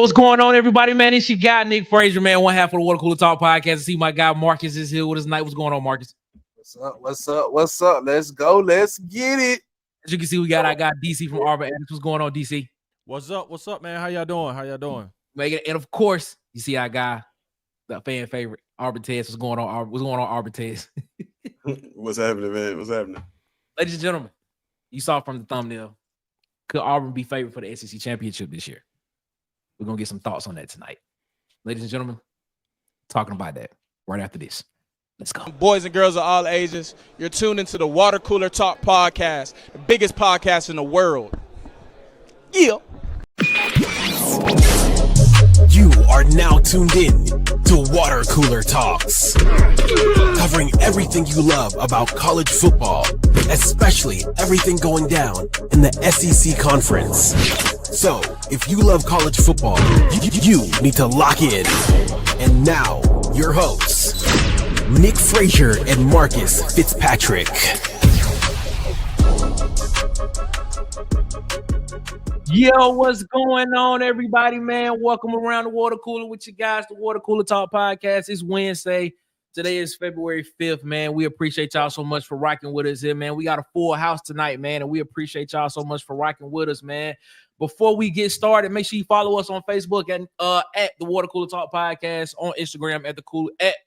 what's going on, everybody, man? It's your guy, Nick Frazier, man. One half of the Water Cooler Talk podcast. I see my guy, Marcus, is here with us tonight. What's going on, Marcus? What's up? Let's go. Let's get it. As you can see, we got our guy, DC from Auburn. What's going on, DC? What's up, man? How y'all doing? And of course, you see our guy, the fan favorite, Auburn Tez. What's going on, Auburn Tez? What's happening, man? What's happening? Ladies and gentlemen, you saw from the thumbnail, could Auburn be favored for the SEC championship this year? We're going to get some thoughts on that tonight. Ladies and gentlemen, talking about that right after this. Let's go. Boys and girls of all ages, you're tuned into the Water Cooler Talk podcast, the biggest podcast in the world. Yeah. You are now tuned in to Water Cooler Talks, covering everything you love about college football, especially everything going down in the SEC conference. So, if you love college football, you need to lock in. And now, your hosts, Nick Frazier and Marcus Fitzpatrick. Yo, what's going on, everybody, man? Welcome around the Water Cooler with you guys, the Water Cooler Talk podcast. It's Wednesday. Today is February 5th, man. We appreciate y'all so much for rocking with us here, man. We got a full house tonight, man, and we appreciate y'all so much for rocking with us, man. Before we get started, make sure you follow us on Facebook at the Water Cooler Talk podcast, on Instagram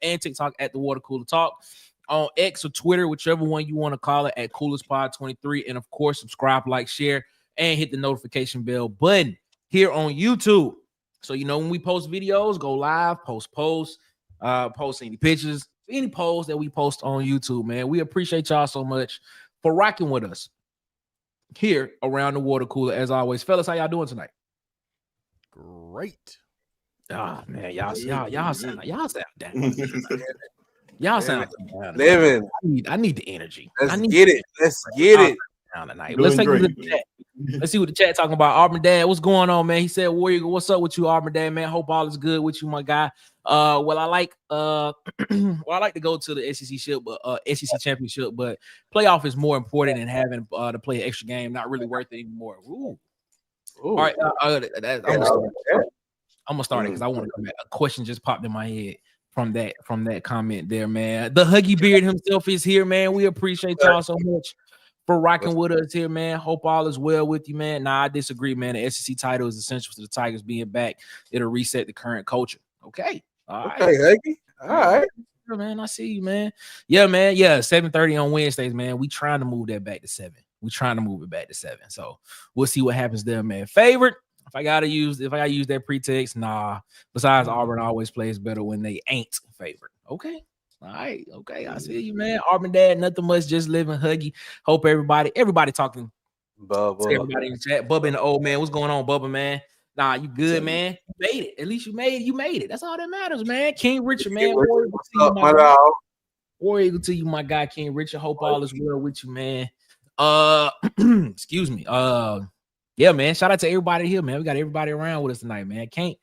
and TikTok at the Water Cooler Talk, on X or Twitter, whichever one you want to call it, at CoolersPod23, and of course, subscribe, like, share, and hit the notification bell button here on YouTube. So you know when we post videos, go live, post any pictures, any polls that we post on YouTube, man. We appreciate y'all so much for rocking with us here around the Water Cooler. As always, fellas, how y'all doing tonight? Great. Ah, man, y'all sound down. Y'all sound down. Living. I need the energy. Let's get it. Down tonight. Let's take a look at the chat. Let's see what the chat talking about. Auburn Dad, what's going on, man? He said, Warrior, what's up with you, Auburn Dad, man? Hope all is good with you, my guy. Well, I like to go to the SEC championship, but playoff is more important than having to play an extra game. Not really worth it anymore. Ooh. All right, I'm gonna start it because I want to come back. A question just popped in my head from that comment there, man. The Huggy Beard himself is here, man. We appreciate y'all so much for rocking with us here, man. Hope all is well with you, man. Nah, I disagree, man. The SEC title is essential to the Tigers being back. It'll reset the current culture. Okay. All right. Huggy. All right. Man, I see you, man. Yeah, man. Yeah, 7:30 on Wednesdays, man. We trying to move that back to 7. We trying to move it back to 7. So we'll see what happens there, man. Favorite. If I gotta use that pretext, nah. Besides, Auburn always plays better when they ain't favored. Okay. All right, okay, I see you, man. Auburn Dad, nothing much, just living, Huggy. Hope everybody talking. Bubba. Everybody in the chat. Bubba and the old man. What's going on, Bubba, man? Nah, you good, man. You made it. At least you made it. That's all that matters, man. King Richard, man. Warrior Eagle to you, my guy, King Richard. Hope all is well with you, man. Excuse me. Yeah, man. Shout out to everybody here, man. We got everybody around with us tonight, man. I can't.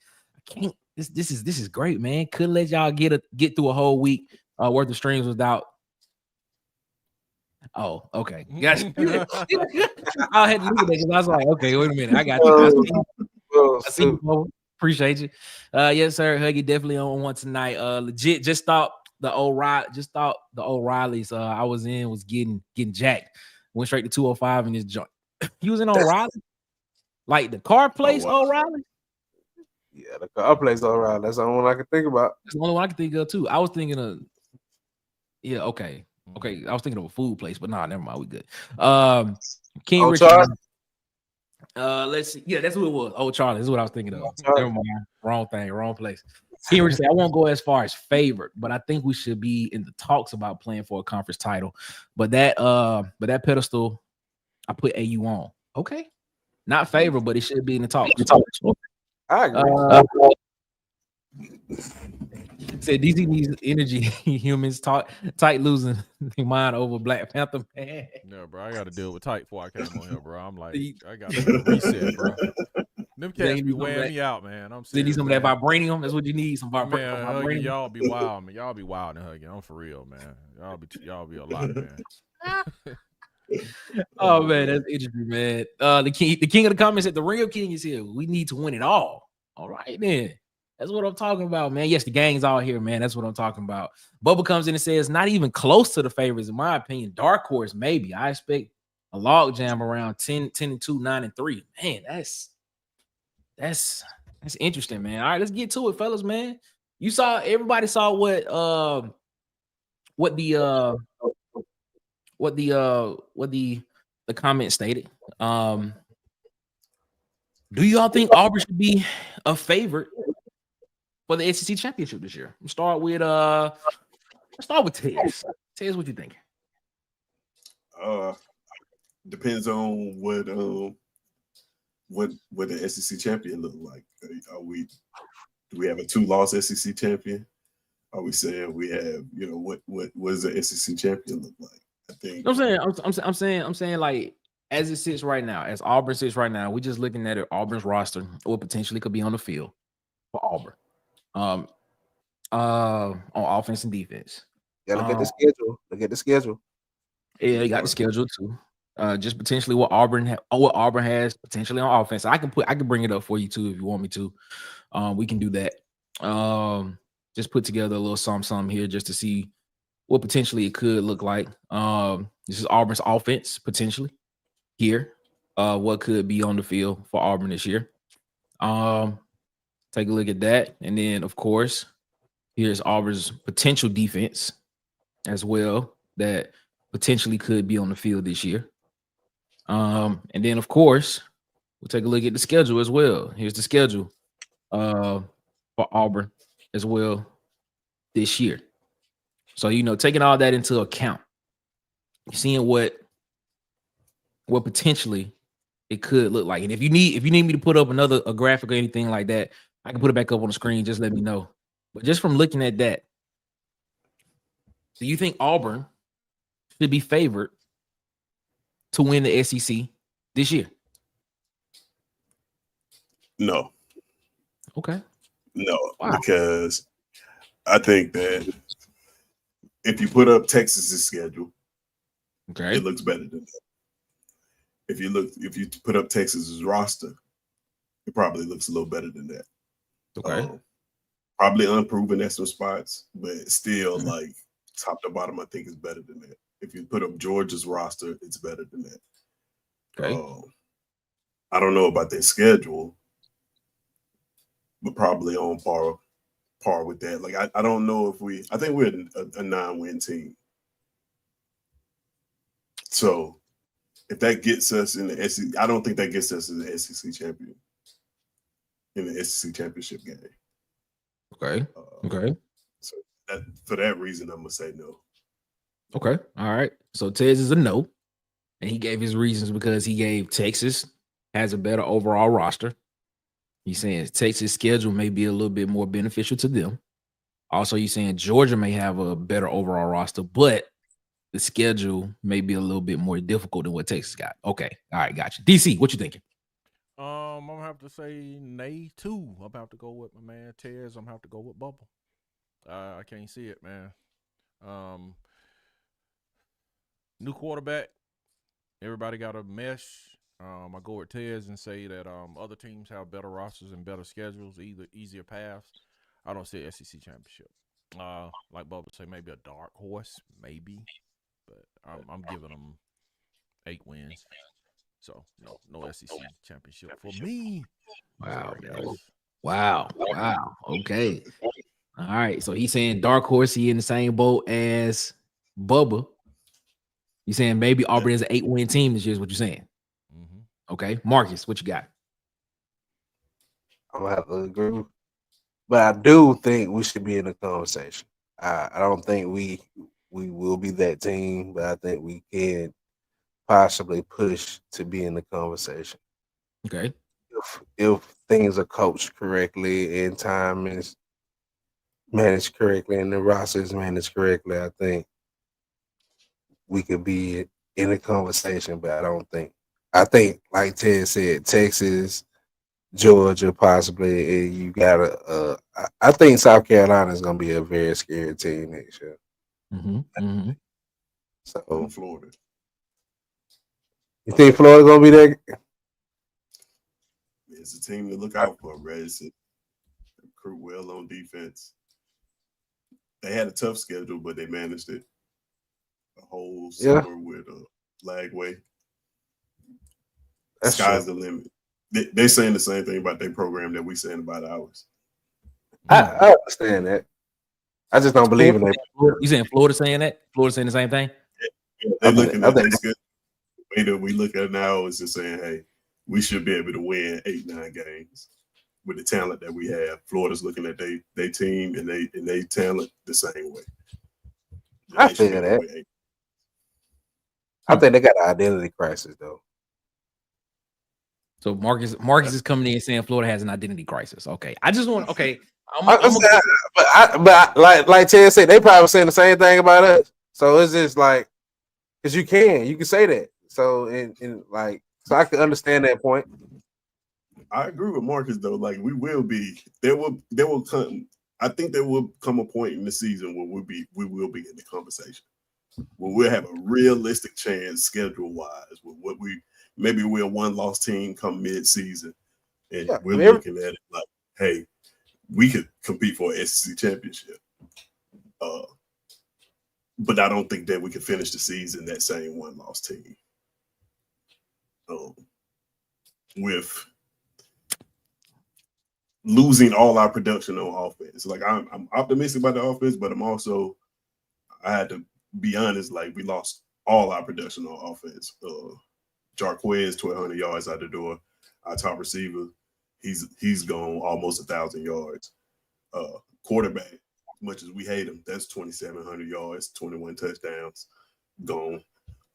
This is great, man. Couldn't let y'all get through a whole week worth of streams without. Oh, okay. Gotcha. I had to look at that because I was like, okay, wait a minute. I got you. I see you. Appreciate you. Yes, sir. Huggy definitely on one tonight. Legit just thought the O'Reillys I was in was getting jacked. Went straight to 205 in this joint. You was in O'Reilly? Like the car place, O'Reilly? Yeah, the car place O'Reilly. That's the only one I can think about. That's the only one I can think of too. I was thinking of okay. I was thinking of a food place, but nah, never mind. We good. King Richard. Let's see. Yeah, that's who it was. Oh, Charlie. This is what I was thinking of. Never mind. Wrong thing, wrong place. King Richard said, I won't go as far as favorite, but I think we should be in the talks about playing for a conference title. But that pedestal, I put AU on. Okay. Not favorite, but it should be in the talks. I agree. Said DC needs energy. Humans tight losing their mind over Black Panther, man. No, bro, I got to deal with tight before I came on here, bro. I'm like, I got to reset, bro. Them cats be wearing me out, man. I'm serious. You need some of that vibranium. That's what you need. Some vibranium. Huggy, y'all be wild, man. Y'all be wild and Huggy. I'm for real, man. Y'all be a lot, man. Oh man, that's interesting, man. The king of the comments said the real king is here. We need to win it all. All right, then. That's what I'm talking about, man. Yes, the gang's all here, man. That's what I'm talking about. Bubba comes in and says, not even close to the favorites, in my opinion. Dark horse, maybe. I expect a log jam around 10-2, 9-3. Man, that's interesting, man. All right, let's get to it, fellas, man. Everybody saw what the comment stated. Do y'all think Auburn should be a favorite for the SEC championship this year? Let's start with Tez. Tez, what you think? Depends on what the SEC champion look like. Do we have a 2-loss SEC champion? Are we saying we have, what does the SEC champion look like? I think I'm saying like as it sits right now, as Auburn sits right now, we're just looking at it, Auburn's roster, what potentially could be on the field for Auburn. On offense and defense. Yeah, look at the schedule. Look at the schedule. Yeah, you got the schedule too. Just potentially what Auburn has potentially on offense. I can bring it up for you too if you want me to. We can do that. Just put together a little something here just to see what potentially it could look like. This is Auburn's offense potentially here. What could be on the field for Auburn this year? Take a look at that, and then of course, here's Auburn's potential defense as well that potentially could be on the field this year. And then of course, we'll take a look at the schedule as well. Here's the schedule for Auburn as well this year. So, taking all that into account, seeing what potentially it could look like. And if you need me to put up a graphic or anything like that, I can put it back up on the screen. Just let me know. But just from looking at that, do you think Auburn should be favored to win the SEC this year? No. Okay. No, because I think that if you put up Texas's schedule, okay, it looks better than that. If you put up Texas's roster, it probably looks a little better than that. Okay. Probably unproven at some spots, but still, like top to bottom, I think is better than that. If you put up Georgia's roster, it's better than that. Okay. I don't know about their schedule, but probably on par with that. Like I don't know if I think we're a 9-win team. So if that gets us in the SEC, I don't think that gets us in the SEC champion in the SEC championship game. Okay. Okay. So for that reason, I'm gonna say no. Okay. All right. So Tez is a no, and he gave his reasons because he gave Texas has a better overall roster. He's saying Texas' schedule may be a little bit more beneficial to them. Also, he's saying Georgia may have a better overall roster, but the schedule may be a little bit more difficult than what Texas got. Okay. All right. Gotcha. DC, what you thinking? I'm gonna have to say nay too. I'm about to go with my man Tez. I'm gonna have to go with Bubble. I can't see it, man. New quarterback. Everybody got a mesh. I go with Tez and say that other teams have better rosters and better schedules, either easier paths. I don't see an SEC championship. Like Bubba say, maybe a dark horse, maybe, but I'm giving them 8 wins. So no SEC championship for me. Wow. Sorry, guys. Wow. Okay. All right. So he's saying dark horse. He in the same boat as Bubba. He's saying maybe Auburn is an 8-win team this year. Is what you're saying? Mm-hmm. Okay, Marcus, what you got? I'm gonna have to agree, but I do think we should be in the conversation. I don't think we will be that team, but I think we can possibly push to be in the conversation. Okay. If things are coached correctly and time is managed correctly and the roster is managed correctly, I think we could be in the conversation, but I think like Ted said, Texas, Georgia, possibly, and you got I think South Carolina is going to be a very scary team next year. Mm-hmm. So Florida. You think Florida's going to be there? It's a team to look out for, bro. recruit well on defense. They had a tough schedule, but they managed it. A whole summer with Lagway. That's Sky's true. the limit. They're saying the same thing about their program that we're saying about ours. I understand that. I just don't believe in it. You saying Florida saying that? Florida saying the same thing? Yeah, they're looking at this good. The way that we look at it now is just saying, hey, we should be able to win 8-9 games with the talent that we have. Florida's looking at their team and they talent the same way. I feel that. I think they got an identity crisis though. So Marcus is coming in saying Florida has an identity crisis. Okay, I just want but like Ted said, they probably saying the same thing about us. So it's just like, because you can say that. So so I can understand that point. I agree with Marcus though. Like we will be, there will come. I think there will come a point in the season where we will be in the conversation, where we'll have a realistic chance schedule wise with what maybe we're a 1-loss team come mid-season, and we're looking at it like, hey, we could compete for an SEC championship. But I don't think that we could finish the season that same 1-loss team. With losing all our production on offense. Like I'm optimistic about the offense, but I had to be honest, like we lost all our production on offense. Jarquez 1,200 yards out the door. Our top receiver, he's gone almost 1,000 yards. Quarterback, as much as we hate him, that's 2,700 yards, 21 touchdowns gone.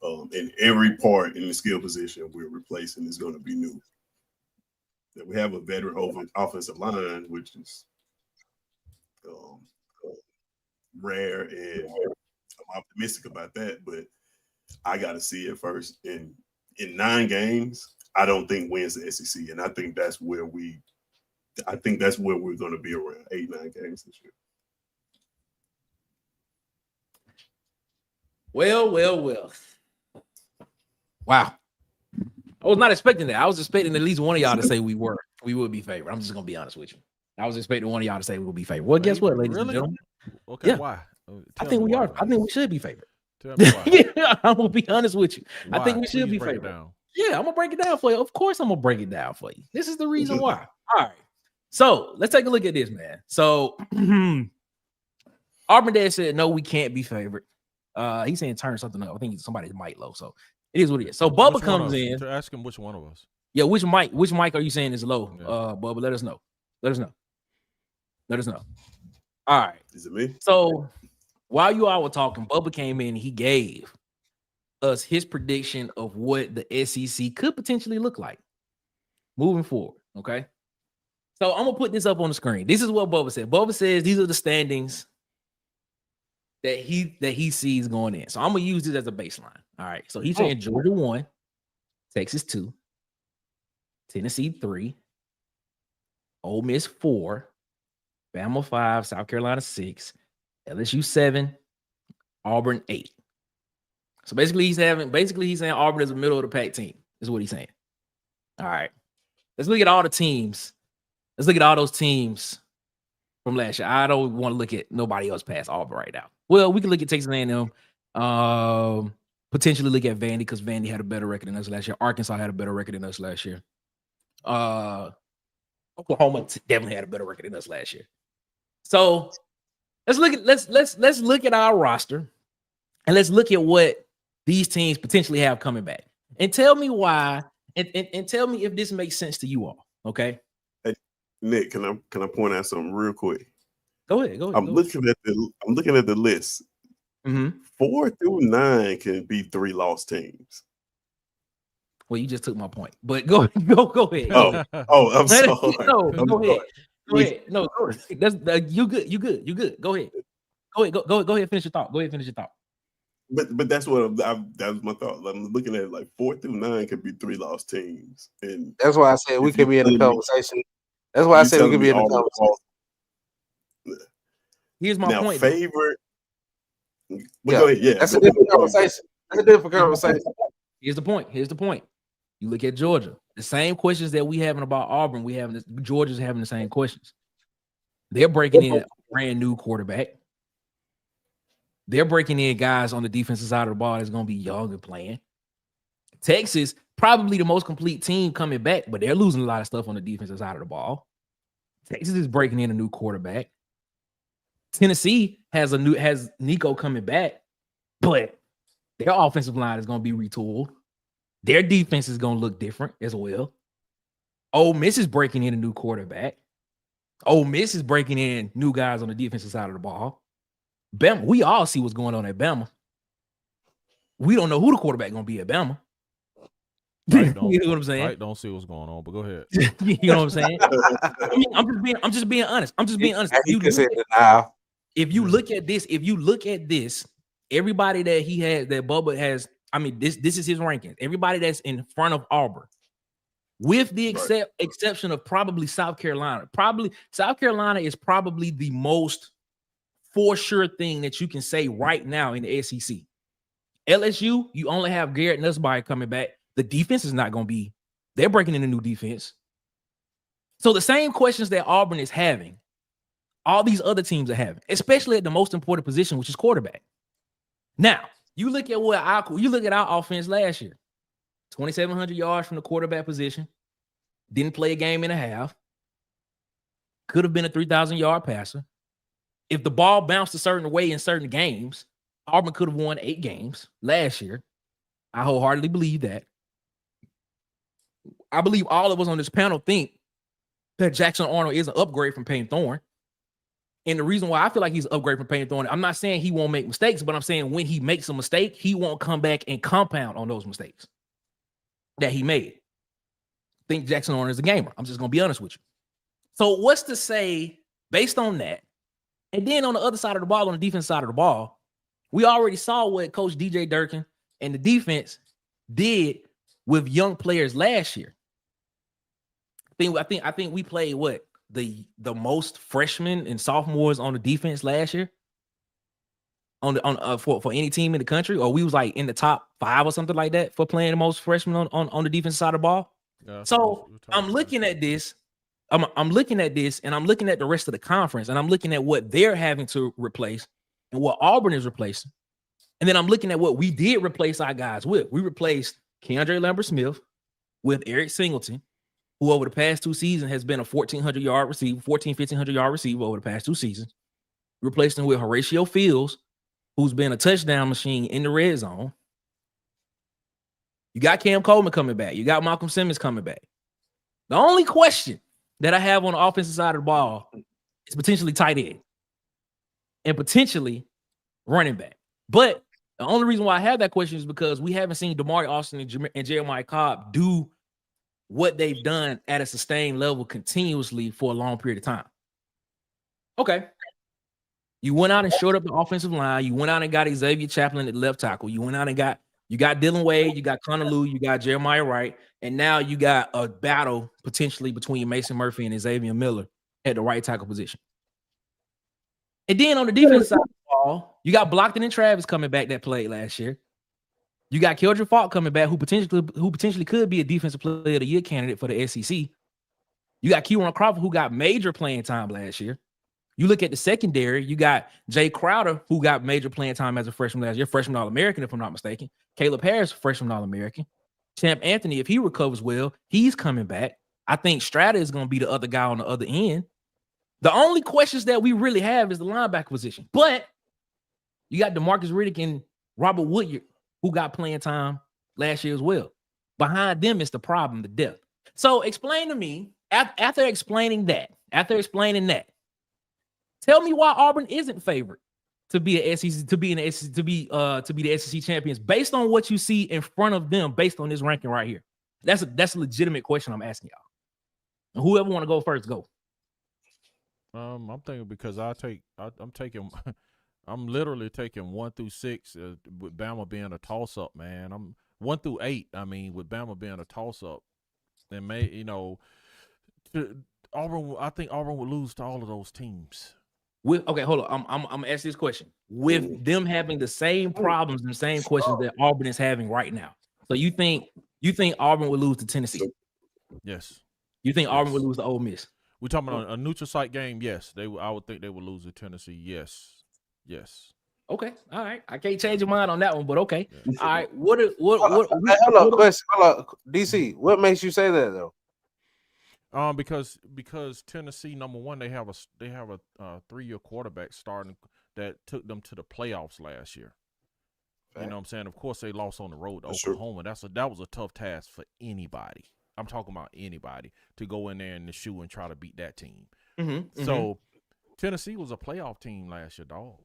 And every part in the skill position we're replacing is going to be new. We have a veteran offensive line, which is rare, and I'm optimistic about that. But I got to see it first. In 9 games, I don't think wins the SEC, and I think that's where we're going to be around 8-9 games this year. Well. Wow. I was not expecting that. I was expecting at least one of y'all to say we would be favored. I'm just gonna be honest with you. I was expecting one of y'all to say we will be favored. Well, guess what, ladies and gentlemen? Okay, yeah. Why? I think we are. I think we should be favored. Tell me why. Yeah, I'm gonna be honest with you. Why? I think we should Please be break it favored. down. Yeah, I'm gonna break it down for you. Of course, I'm gonna break it down for you. This is the reason why. All right. So let's take a look at this, man. So Auburn Dad said no, we can't be favored. He's saying turn something up. I think somebody's mic low. So it is what it is. So Bubba comes in. To ask him which one of us. Yeah, which mic are you saying is low? Yeah. Bubba, let us know. All right. Is it me? So while you all were talking, Bubba came in and he gave us his prediction of what the SEC could potentially look like moving forward. Okay. So I'm gonna put this up on the screen. This is what Bubba said. Bubba says these are the standings that he sees going in. So I'm gonna use this as a baseline. All right. So he's saying Georgia 1, Texas 2, Tennessee 3, Ole Miss 4, Bama 5, South Carolina 6, LSU 7, Auburn 8. So basically he's saying Auburn is a middle of the pack team. Is what he's saying. All right. Let's look at all the teams. Let's look at all those teams from last year. I don't want to look at nobody else past Auburn right now. Well, we can look at Texas A&M. Potentially look at Vandy because Vandy had a better record than us last year. Arkansas had a better record than us last year. Oklahoma definitely had a better record than us last year. So let's look at our roster and let's look at what these teams potentially have coming back. And tell me why and tell me if this makes sense to you all. Okay. Hey, Nick, can I point out something real quick? Go ahead. I'm looking at the list. Mm-hmm. 4 through 9 can be 3 lost teams. Well, you just took my point, but go ahead. I'm sorry. No, go ahead. No, go ahead. That's you good. Go ahead. Go ahead. Finish your thought. But that's what that was my thought. I'm looking at it like 4 through 9 could be 3 lost teams, and that's why I said we could be in the conversation. That's why I said we could be in the conversation. Here's my point. Favorite. Yeah. Go ahead. Yeah, that's a different conversation. That's a different conversation. Here's the point. You look at Georgia. The same questions that we having about Auburn, Georgia's having the same questions. They're breaking in a brand new quarterback. They're breaking in guys on the defensive side of the ball that's going to be young and playing. Texas, probably the most complete team coming back, but they're losing a lot of stuff on the defensive side of the ball. Texas is breaking in a new quarterback. Tennessee has Nico coming back, but their offensive line is going to be retooled. Their defense is going to look different as well. Ole Miss is breaking in a new quarterback. Ole Miss is breaking in new guys on the defensive side of the ball. Bama, we all see what's going on at Bama. We don't know who the quarterback going to be at Bama. Right, you know what I'm saying? Right, don't see what's going on, but go ahead. You know what I'm saying? I mean, I'm just being honest. If you look at this, everybody that he has, that Bubba has, I mean, this is his rankings. Everybody that's in front of Auburn, with the exception of probably South Carolina. Probably South Carolina is probably the most for sure thing that you can say right now in the SEC. LSU, you only have Garrett Nussbaum coming back. The defense is not going to be, they're breaking in a new defense. So the same questions that Auburn is having, all these other teams are having, especially at the most important position, which is quarterback. Now, you look at our offense last year. 2,700 yards from the quarterback position. Didn't play a game and a half. Could have been a 3,000-yard passer. If the ball bounced a certain way in certain games, Auburn could have won 8 games last year. I wholeheartedly believe that. I believe all of us on this panel think that Jackson Arnold is an upgrade from Payne Thorne. And the reason why I feel like he's an upgrade from Payne Thorne, I'm not saying he won't make mistakes, but I'm saying when he makes a mistake, he won't come back and compound on those mistakes that he made. I think Jackson Arnold is a gamer. I'm just going to be honest with you. So what's to say based on that? And then on the other side of the ball, on the defense side of the ball, we already saw what Coach DJ Durkin and the defense did with young players last year. I think we played the most freshmen and sophomores on the defense last year for any team in the country, or we was like in the top 5 or something like that for playing the most freshmen on the defensive side of the ball. Yeah, so I'm looking at this. I'm looking at this, and I'm looking at the rest of the conference, and I'm looking at what they're having to replace and what Auburn is replacing. And then I'm looking at what we did replace our guys with. We replaced Keandre Lambert-Smith with Eric Singleton, who over the past 2 seasons has been a 1,400-yard receiver, 1,500-yard receiver over the past 2 seasons. Replaced him with Horatio Fields, who's been a touchdown machine in the red zone. You got Cam Coleman coming back. You got Malcolm Simmons coming back. The only question that I have on the offensive side of the ball is potentially tight end and potentially running back. But the only reason why I have that question is because we haven't seen Damari Austin and Jeremiah Cobb do what they've done at a sustained level continuously for a long period of time. Okay. You went out and shored up the offensive line. You went out and got Xavier Chaplin at left tackle. You went out and got Dylan Wade, you got Connor Lew, you got Jeremiah Wright, and now you got a battle potentially between Mason Murphy and Xavier Miller at the right tackle position. And then on the defense side of the ball, you got Blockton and Travis coming back that played last year. You got Keldrick Falk coming back, who potentially could be a defensive player of the year candidate for the SEC. You got Keyron Crawford, who got major playing time last year. You look at the secondary, you got Jay Crowder, who got major playing time as a freshman last year, freshman All-American, if I'm not mistaken. Caleb Harris, freshman All-American. Champ Anthony, if he recovers well, he's coming back. I think Strata is going to be the other guy on the other end. The only questions that we really have is the linebacker position. But you got DeMarcus Riddick and Robert Woodyard, who got playing time last year as well. Behind them is the problem, the depth. So explain to me, after explaining that, tell me why Auburn isn't favored to be the SEC champions based on what you see in front of them, based on this ranking right here. That's a legitimate question I'm asking y'all. And whoever want to go first, go. I'm thinking because I'm literally taking 1 through 6 with Bama being a toss up, man. I'm 1 through 8. I mean, with Bama being a toss up, and Auburn. I think Auburn would lose to all of those teams. Okay, hold on. I'm gonna ask this question. With them having the same problems and the same questions that Auburn is having right now, so you think Auburn would lose to Tennessee? Yes. You think Auburn would lose to Ole Miss? We talking about a neutral site game? Yes, I would think they would lose to Tennessee. Yes. Okay, all right. I can't change your mind on that one, but okay. Yeah. All right. Hello, question. Hello, DC. What makes you say that though? Because Tennessee, number one, they have a 3-year quarterback starting that took them to the playoffs last year. Fact. You know what I'm saying? Of course, they lost on the road to Sure. Oklahoma. That was a tough task for anybody. I'm talking about anybody to go in there in the shoe and try to beat that team. So Tennessee was a playoff team last year, dog.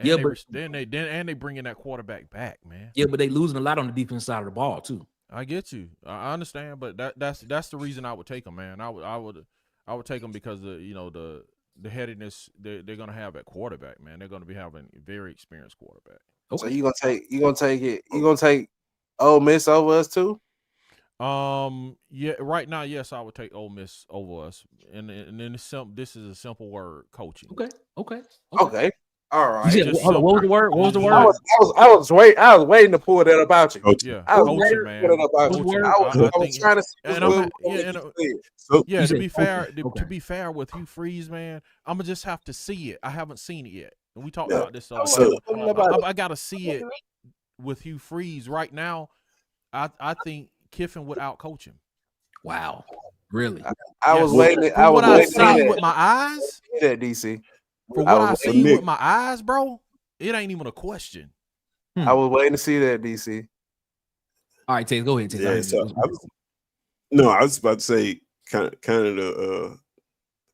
And Yeah, but but they bringing that quarterback back, man. yeah, but they losing a lot on the defense side of the ball too. I get you. I understand, but that's the reason I would take them, man. I would take them because the headedness they're gonna have at quarterback, man. They're gonna be having a very experienced quarterback. So you gonna take Ole Miss over us too? Yeah, right now, yes, I would take Ole Miss over us, and then this is a simple word: coaching. Okay. All right. You said, hold on, what was the word? What was the word? I was waiting to pull that about you. Coaching. Yeah, I was coaching, waiting to man. pull that about you. Word? I was trying to see and what I'm- what yeah, you and- said. So Yeah, You to said be fair, coaching. Okay. to be fair with Hugh Freeze, man, I'm gonna just have to see it. I haven't seen it yet, and we talked Yeah. about this the other So- day. I gotta see it with Hugh Freeze right now. I think Kiffin would out coach him. Wow, really? I was Yes. waiting. From I was what I waiting to see see with my eyes, that DC. from I what was I waiting- see Nick. with my eyes, bro, it ain't even a question. I was waiting to see that DC. All right, Taze, go ahead, Taze. Yeah, so I was about to say kind of to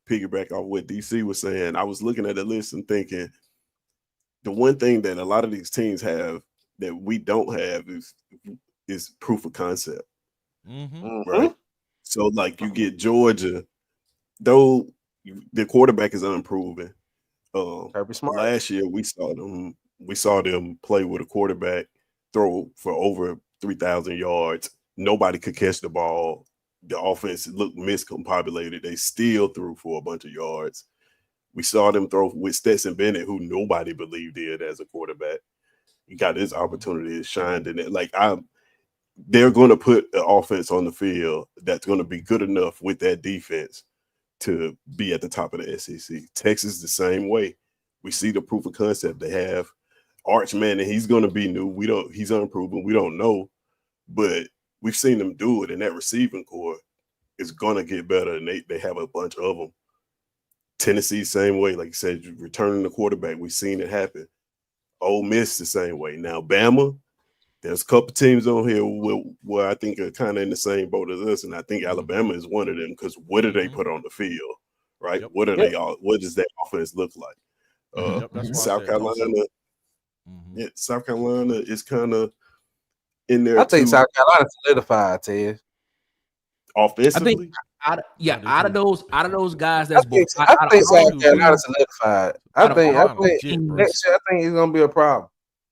piggyback off what DC was saying. I was looking at the list and thinking the one thing that a lot of these teams have that we don't have is proof of concept, right? So like you get Georgia, though the quarterback is unproven. Kirby Smart. Last year we saw them play with a quarterback throw for over 3,000 yards. Nobody could catch the ball. The offense looked miscombobulated. They still threw for a bunch of yards. We saw them throw with Stetson Bennett, who nobody believed in as a quarterback. He got his opportunity to shine in it. They're going to put the offense on the field that's going to be good enough with that defense to be at the top of the SEC. Texas the same way. We see the proof of concept they have. Arch Manning, he's going to be new. He's unproven. We don't know, but we've seen them do it, and that receiving core is going to get better, and they have a bunch of them. Tennessee, same way. Like you said, returning the quarterback, we've seen it happen. Ole Miss the same way. Now, Bama, there's a couple teams on here where I think are kind of in the same boat as us, and I think Alabama is one of them because what do they put on the field, right? Yep. What does that offense look like? Yep, that's why I South said Carolina, South Carolina is kind of in there. I think too. South Carolina solidified, Ted. Offensively, out of those guys, that's I think out South of Carolina solidified. I out of think all legit, teams, bro. next year I think it's gonna be a problem.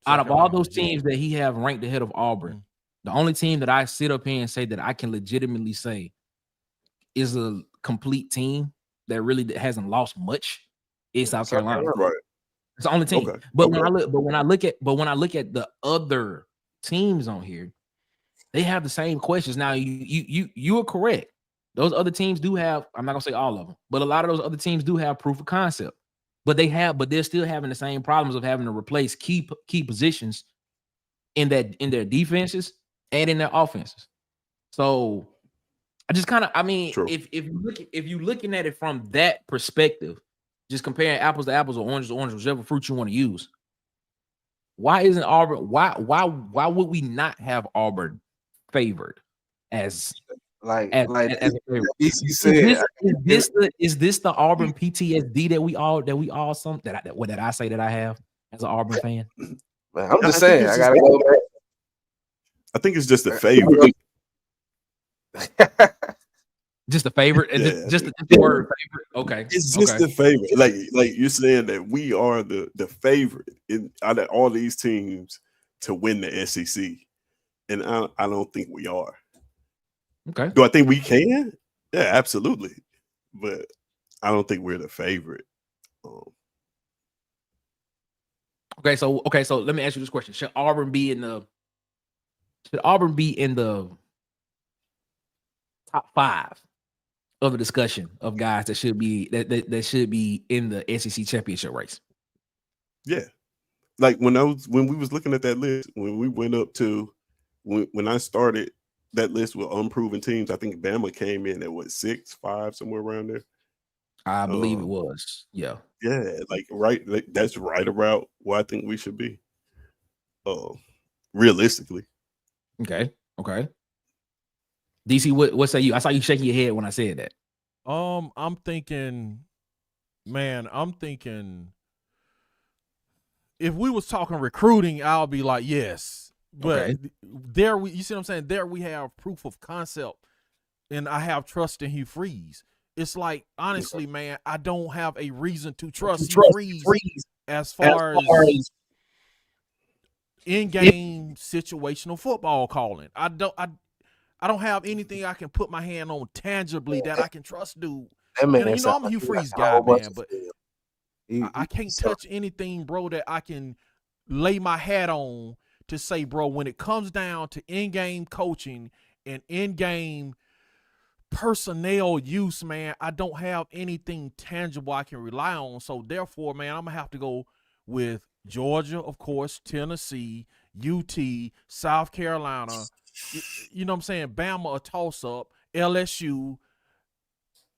out of all those legit. teams that he have ranked ahead of Auburn, the only team that I sit up here and say that I can legitimately say is a complete team that really hasn't lost much is South Carolina. right? It's the only team. Okay. But when I look at the other teams on here, they have the same questions. Now you are correct. Those other teams do have, I'm not gonna say all of them, but a lot of those other teams do have proof of concept. But they're still having the same problems of having to replace key positions in their defenses and in their offenses. So I just kind of, True. if you're looking at it from that perspective, just comparing apples to apples or oranges to oranges, whichever fruit you want to use. Why isn't Auburn? Why would we not have Auburn favored as Like a favorite? DC said, Is this the Auburn PTSD that we all that I say that I have as an Auburn fan? man, I'm just I think saying, it's I just- gotta go back. I think it's just a favorite. Just a favorite, Yeah. just the word favorite. Okay, It's just the favorite. Like you're saying that we are the favorite out of all these teams to win the SEC, and I don't think we are. okay. Do I think we can? Yeah, absolutely. But I don't think we're the favorite. Okay, so let me ask you this question: Should Auburn be in the top 5 of the discussion of guys that should be that should be in the SEC championship race. Yeah. Like when we was looking at that list, when we went up to when I started that list with unproven teams, I think Bama came in at what 6, 5, somewhere around there. I believe it was. Yeah. Yeah, that's right around where I think we should be. Realistically. Okay. DC, what say you? I saw you shaking your head when I said that. I'm thinking if we was talking recruiting, I'll be like, yes. But you see what I'm saying? There we have proof of concept, and I have trust in Hugh Freeze. It's like, honestly, man, I don't have a reason to trust Hugh Freeze as far as in-game situational football calling. I don't have anything I can put my hand on tangibly that I can trust, dude. I'm a Hugh Freeze guy, man, but I can't touch anything, bro, that I can lay my hat on to say, bro, when it comes down to in-game coaching and in-game personnel use, man, I don't have anything tangible I can rely on. So therefore, man, I'm gonna have to go with Georgia, of course, Tennessee, UT, South Carolina, you know what I'm saying, Bama, a toss-up, LSU,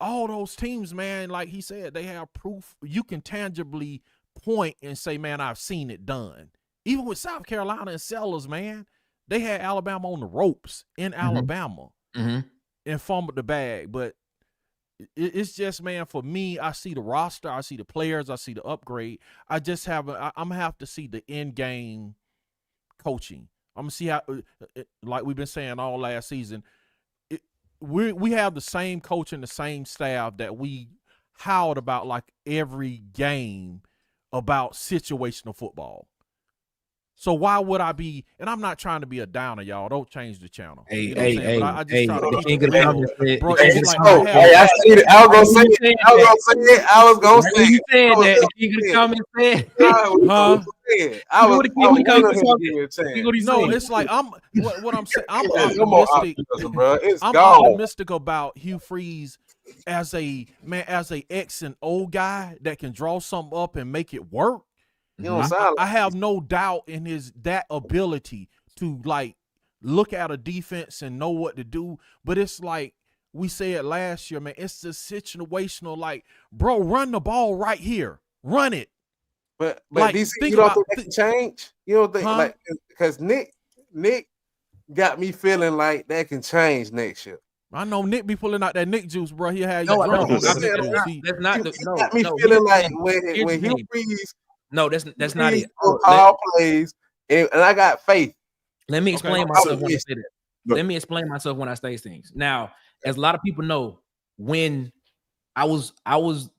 all those teams, man, like he said, they have proof. You can tangibly point and say, man, I've seen it done. Even with South Carolina and Sellers, man, they had Alabama on the ropes in Alabama and fumbled the bag. But it's just, man, for me, I see the roster, I see the players, I see the upgrade. I'm gonna have to see the in-game coaching. I'm gonna see how, like we've been saying all last season, we have the same coach and the same staff that we howled about like every game about situational football. So why would I be? And I'm not trying to be a downer, y'all. Don't change the channel. Hey, I just try to keep it real. Bro, I see it. I was gonna say it. I was gonna say it. You said that. The king of the comments said. No, it's like what I'm saying. I'm optimistic. I'm optimistic about Hugh Freeze as a X and O guy that can draw something up and make it work. I have no doubt in that ability to like look at a defense and know what to do. But it's like we said last year, man, it's the situational, like, bro, run the ball right here. Run it. But like, DC, you don't think that can change? You don't think like because Nick got me feeling like that can change next year. I know Nick be pulling out that Nick juice, bro. He had you drunk. That's not the no. Got me feeling like when Hugh Freeze. No, that's not it. All plays, and I got faith. Let me explain myself when I say that. Let me explain myself when I say things. Now, as a lot of people know, when I was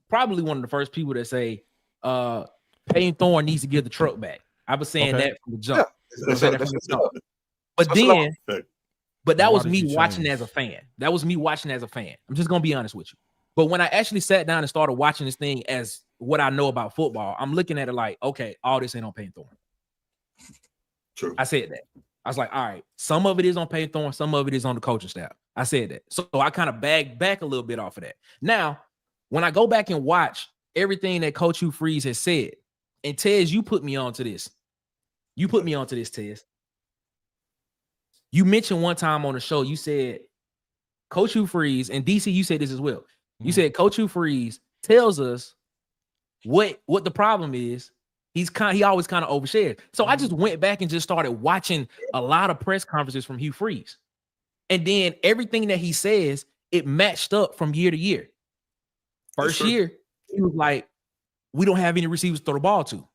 probably one of the first people that say Payne Thorne needs to give the truck back. I was saying that from the jump. But that was me watching as a fan. I'm just gonna be honest with you. But when I actually sat down and started watching this thing as what I know about football, I'm looking at it like, okay, all this ain't on Payne Thorne. True. I said that. I was like, all right, some of it is on Payne Thorne, some of it is on the coaching staff. I said that. So I kind of bagged back a little bit off of that. Now, when I go back and watch everything that Coach Hugh Freeze has said, and Tez, you put me onto this. Tez. You mentioned one time on the show, you said Coach Hugh Freeze, and DC, you said this as well. You said Coach Hugh Freeze tells us what the problem is. He always kind of overshares. So I just went back and just started watching a lot of press conferences from Hugh Freeze. And then everything that he says, it matched up from year to year. First year, he was like, we don't have any receivers to throw the ball to.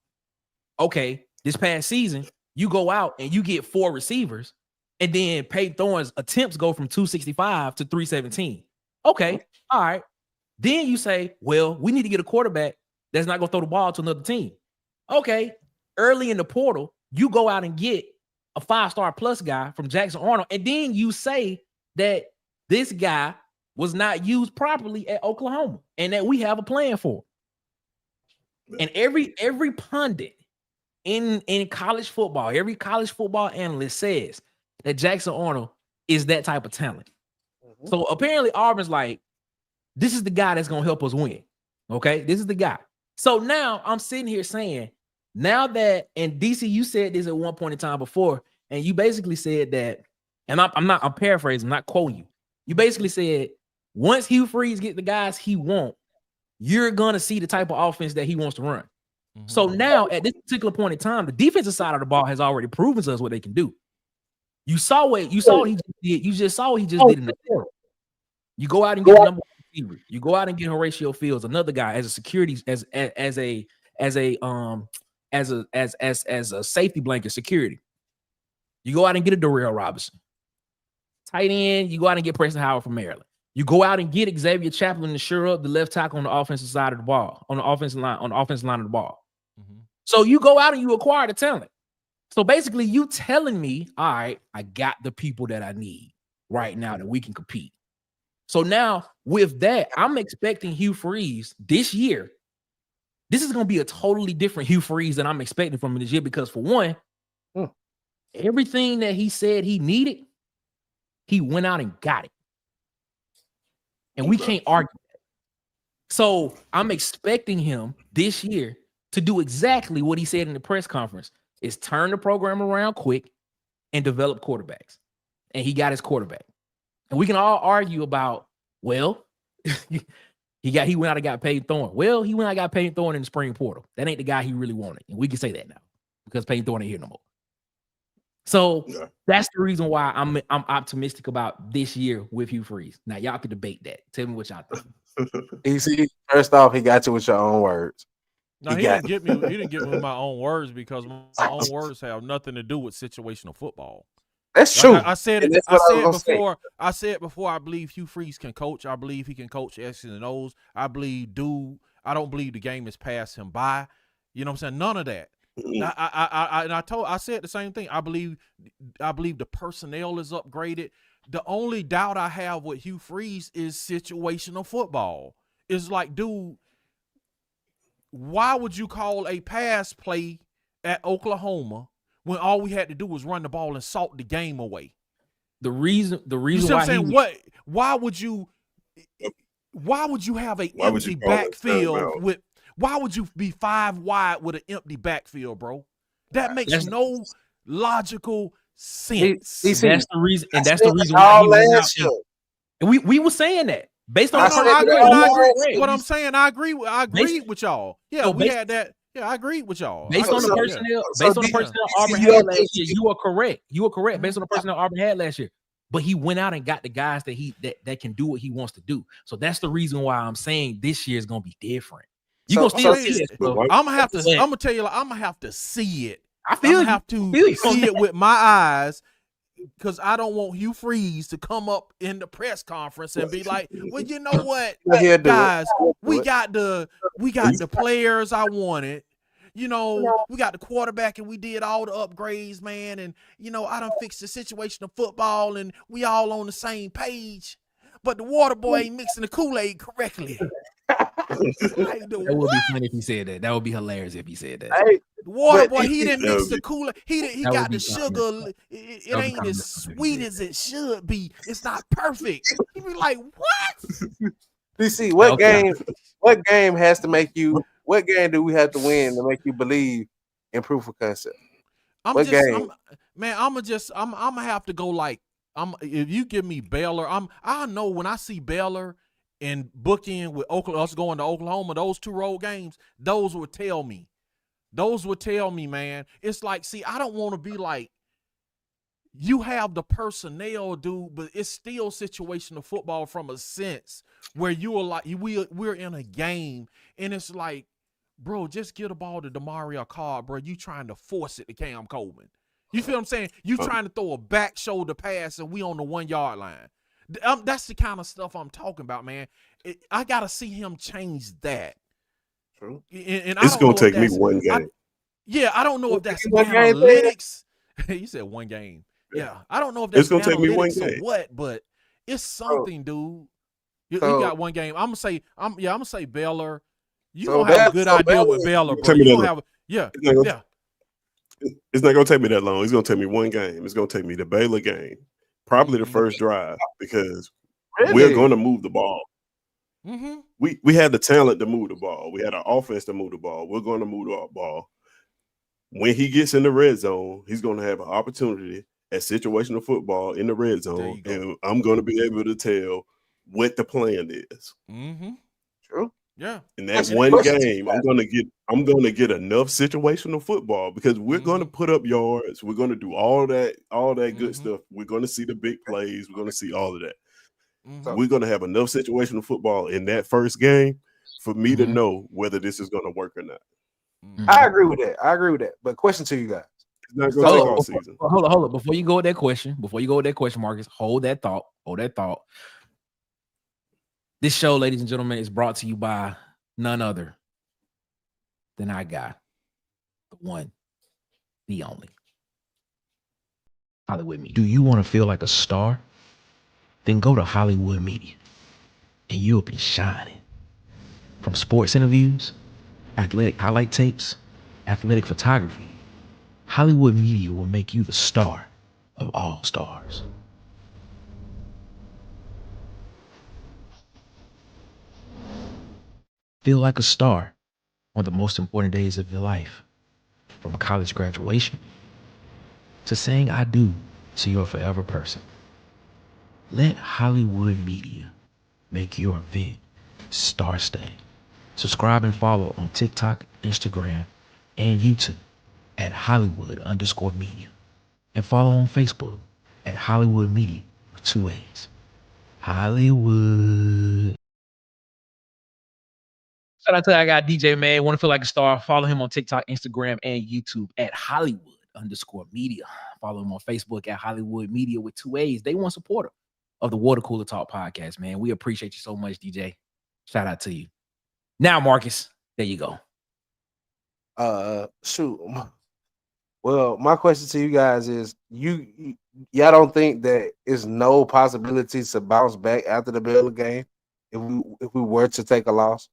Okay, this past season, you go out and you get 4 receivers, and then Payne Thorne's attempts go from 265 to 317. Okay, all right. Then you say, well, we need to get a quarterback that's not going to throw the ball to another team. Okay, early in the portal, you go out and get a 5-star plus guy from Jackson Arnold, and then you say that this guy was not used properly at Oklahoma and that we have a plan for him. And every pundit in college football, every college football analyst says that Jackson Arnold is that type of talent. So apparently Auburn's like, This is the guy that's going to help us win. Okay, this is the guy. So now I'm sitting here saying, now that, and DC, you said this at one point in time before, and you basically said that, and I'm paraphrasing, I'm not quoting you. You basically said, once Hugh Freeze get the guys he wants, you're going to see the type of offense that he wants to run. Mm-hmm. So now at this particular point in time, the defensive side of the ball has already proven to us what they can do. You saw what he just did. You just saw what he just did in the field. You go out and get a number one receiver. You go out and get Horatio Fields, another guy as a security, as a safety blanket security. You go out and get a Darrell Robinson. Tight end, you go out and get Preston Howard from Maryland. You go out and get Xavier Chaplin to shore up the left tackle on the offensive side of the ball, on the offensive line of the ball. Mm-hmm. So you go out and you acquire the talent. So basically, you telling me, all right, I got the people that I need right now that we can compete. So now with that, I'm expecting Hugh Freeze this year. This is going to be a totally different Hugh Freeze than I'm expecting from him this year because for one, everything that he said he needed, he went out and got it. And we can't argue that. So I'm expecting him this year to do exactly what he said in the press conference, is turn the program around quick and develop quarterbacks. And he got his quarterback. And we can all argue about, well, he went out and got Peyton Thorne. Well, he went out and got Peyton Thorne in the spring portal. That ain't the guy he really wanted. And we can say that now because Peyton Thorne ain't here no more. So that's the reason why I'm optimistic about this year with Hugh Freeze. Now y'all can debate that. Tell me what y'all think. Easy. First off, he got you with your own words. No, he didn't get me with my own words because my own words have nothing to do with situational football. That's true. I said it. I said before. I believe Hugh Freeze can coach. I believe he can coach X's and O's. I don't believe the game has passed him by. You know what I'm saying? None of that. I said the same thing. I believe the personnel is upgraded. The only doubt I have with Hugh Freeze is situational football. It's like, dude, why would you call a pass play at Oklahoma when all we had to do was run the ball and salt the game away? The reason you see why I'm saying, why would you have an empty backfield with? Why would you be 5 wide with an empty backfield, bro? That makes no logical sense. That's the reason, and that's the reason why he was out. And we were saying that based on I agree. What I'm saying, I agree with y'all. Yeah, we had that. Yeah, I agree with y'all. Based on the personnel Auburn had last year, you are correct. You are correct. Based on the personnel Auburn had last year. But he went out and got the guys that can do what he wants to do. So that's the reason why I'm saying this year is gonna be different. You gonna still see it. I'm gonna tell you, I'm gonna have to see it. I feel have to see it with my eyes because I don't want Hugh Freeze to come up in the press conference and be like, "Well, you know what, guys, we got the players I wanted. You know, we got the quarterback and we did all the upgrades, man. And you know, I done fixed the situation of football and we all on the same page. But the water boy ain't mixing the Kool-Aid correctly." That would be funny if he said that. That would be hilarious if he said that. Hey, the water boy, he didn't mix the Kool-Aid. He got the sugar. It ain't as sweet as it should be. It's not perfect. He be like, what? DC, what game has to make you? What game do we have to win to make you believe in proof of concept? I'm gonna have to go like if you give me Baylor, I know when I see Baylor and bookend with us going to Oklahoma, those 2 road games, those would tell me, man. It's like, see, I don't want to be like, you have the personnel, dude, but it's still situational football from a sense where you are like, we're in a game and it's like, bro, just get a ball to Demario Carr, bro. You trying to force it to Cam Coleman. You feel what I'm saying? You trying to throw a back shoulder pass and we on the 1 yard line. That's the kind of stuff I'm talking about, man. I got to see him change that. True. And it's going to take me 1 game. I don't know if that's analytics. You said 1 game. Yeah. I don't know if that's going to take me 1 game. Or what, but it's something, dude. You got 1 game. I'm gonna say Baylor. You don't have a good idea with Baylor, bro. You don't have It's not going to take me that long. It's going to take me 1 game. It's going to take me the Baylor game. Probably the first drive because we're going to move the ball. Mm-hmm. We had the talent to move the ball. We had an offense to move the ball. We're going to move the ball. When he gets in the red zone, he's going to have an opportunity at situational football in the red zone, and I'm going to be able to tell what the plan is. Mm-hmm. True. Yeah. In that one game, I'm going to get enough situational football because we're going to put up yards. We're going to do all that good stuff. We're going to see the big plays. We're going to see all of that. Mm-hmm. We're going to have enough situational football in that first game for me to know whether this is going to work or not. I agree with that. But question to you guys. It's not going to take all season. Hold on. Before you go with that question, Marcus, hold that thought. This show, ladies and gentlemen, is brought to you by none other than our guy, the one, the only, Hollywood Media. Do you want to feel like a star? Then go to Hollywood Media, and you'll be shining. From sports interviews, athletic highlight tapes, athletic photography, Hollywood Media will make you the star of all stars. Feel like a star on the most important days of your life, from college graduation to saying I do to your forever person. Let Hollywood Media make your event star-studded. Subscribe and follow on TikTok, Instagram, and YouTube at Hollywood_media. And follow on Facebook at Hollywood Media with 2 A's. Hollywood. Shout out to I got DJ, man. Want to feel like a star? Follow him on TikTok, Instagram, and YouTube at Hollywood_media. Follow him on Facebook at Hollywood Media with 2 A's. They want supporter of the Water Cooler Talk podcast, man. We appreciate you so much, DJ. Shout out to you. Now, Marcus, there you go. Shoot. Well, my question to you guys is: y'all don't think that is no possibility to bounce back after the Baylor game if we were to take a loss?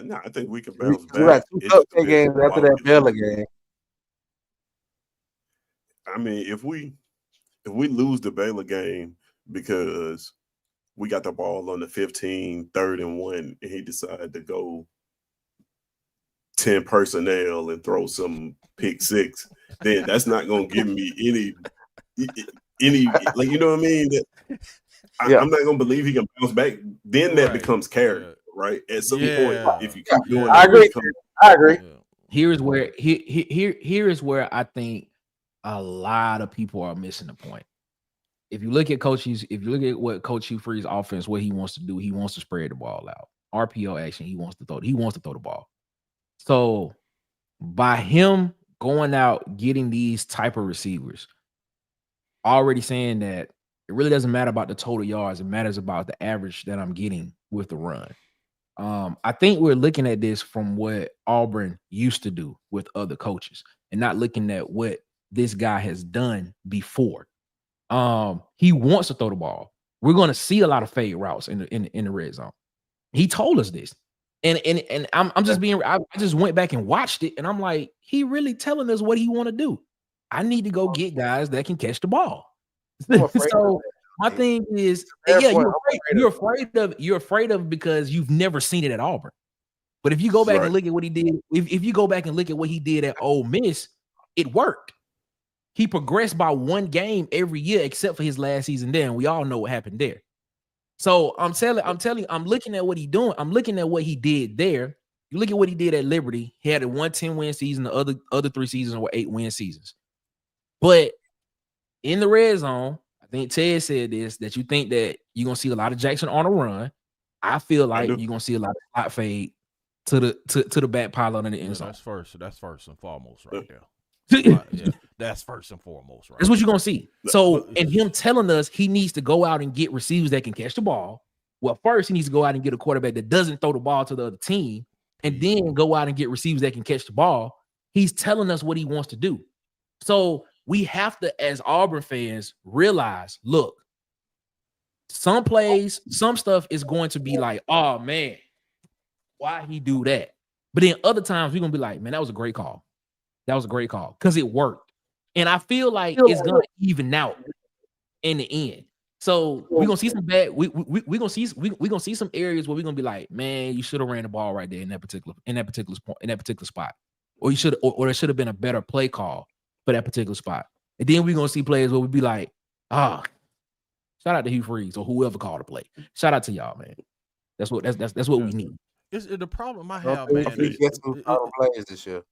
No, I think we can bounce back. We got 2 cupcake games after that Baylor game. I mean, if we lose the Baylor game because we got the ball on the 15, 3rd and 1, and he decided to go 10 personnel and throw some pick six, then that's not going to give me any like, you know what I mean? I'm not going to believe he can bounce back. Then that becomes character, right? At some point, if you keep doing I agree. Here is where I think a lot of people are missing the point. If you look at what Coach Hugh Freeze's offense, what he wants to do, he wants to spread the ball out. RPO action, he wants to throw the ball. So by him going out getting these type of receivers, already saying that it really doesn't matter about the total yards, it matters about the average that I'm getting with the run. I think we're looking at this from what Auburn used to do with other coaches and not looking at what this guy has done before. He wants to throw the ball. We're going to see a lot of fade routes in the red zone. He told us this. And I'm just I just went back and watched it, and I'm like, he really telling us what he want to do. I need to go get guys that can catch the ball. So my thing is, you're afraid of because you've never seen it at Auburn. But if you go back and look at what he did, if you go back and look at what he did at Ole Miss, it worked. He progressed by 1 game every year except for his last season there, and we all know what happened there. So I'm telling you, I'm looking at what he's doing. I'm looking at what he did there. You look at what he did at Liberty. He had a 1-10-win season. The other 3 seasons were 8-win seasons. But in the red zone, I think Ted said this, that you think that you're gonna see a lot of Jackson on a run. I feel like you're gonna see a lot of slot fade to the back pylon in the end zone. That's first and foremost right there. That's first and foremost, right? That's what you're gonna see. So, and him telling us he needs to go out and get receivers that can catch the ball. Well, first he needs to go out and get a quarterback that doesn't throw the ball to the other team, and then go out and get receivers that can catch the ball. He's telling us what he wants to do. So we have to, as Auburn fans, realize, look, some plays, some stuff is going to be like, oh man, why he do that? But then other times we're gonna be like, man, that was a great call. That was a great call because it worked. And I feel like it's going to even out in the end. So we're gonna see some bad. We gonna see some areas where we're gonna be like, man, you should have ran the ball right there in that particular spot, or you should, or there should have been a better play call for that particular spot. And then we're gonna see plays where we be like, shout out to Hugh Freeze or whoever called the play. Shout out to y'all, man. That's what we need. It's the problem I I don't have, think man. we get some plays this year.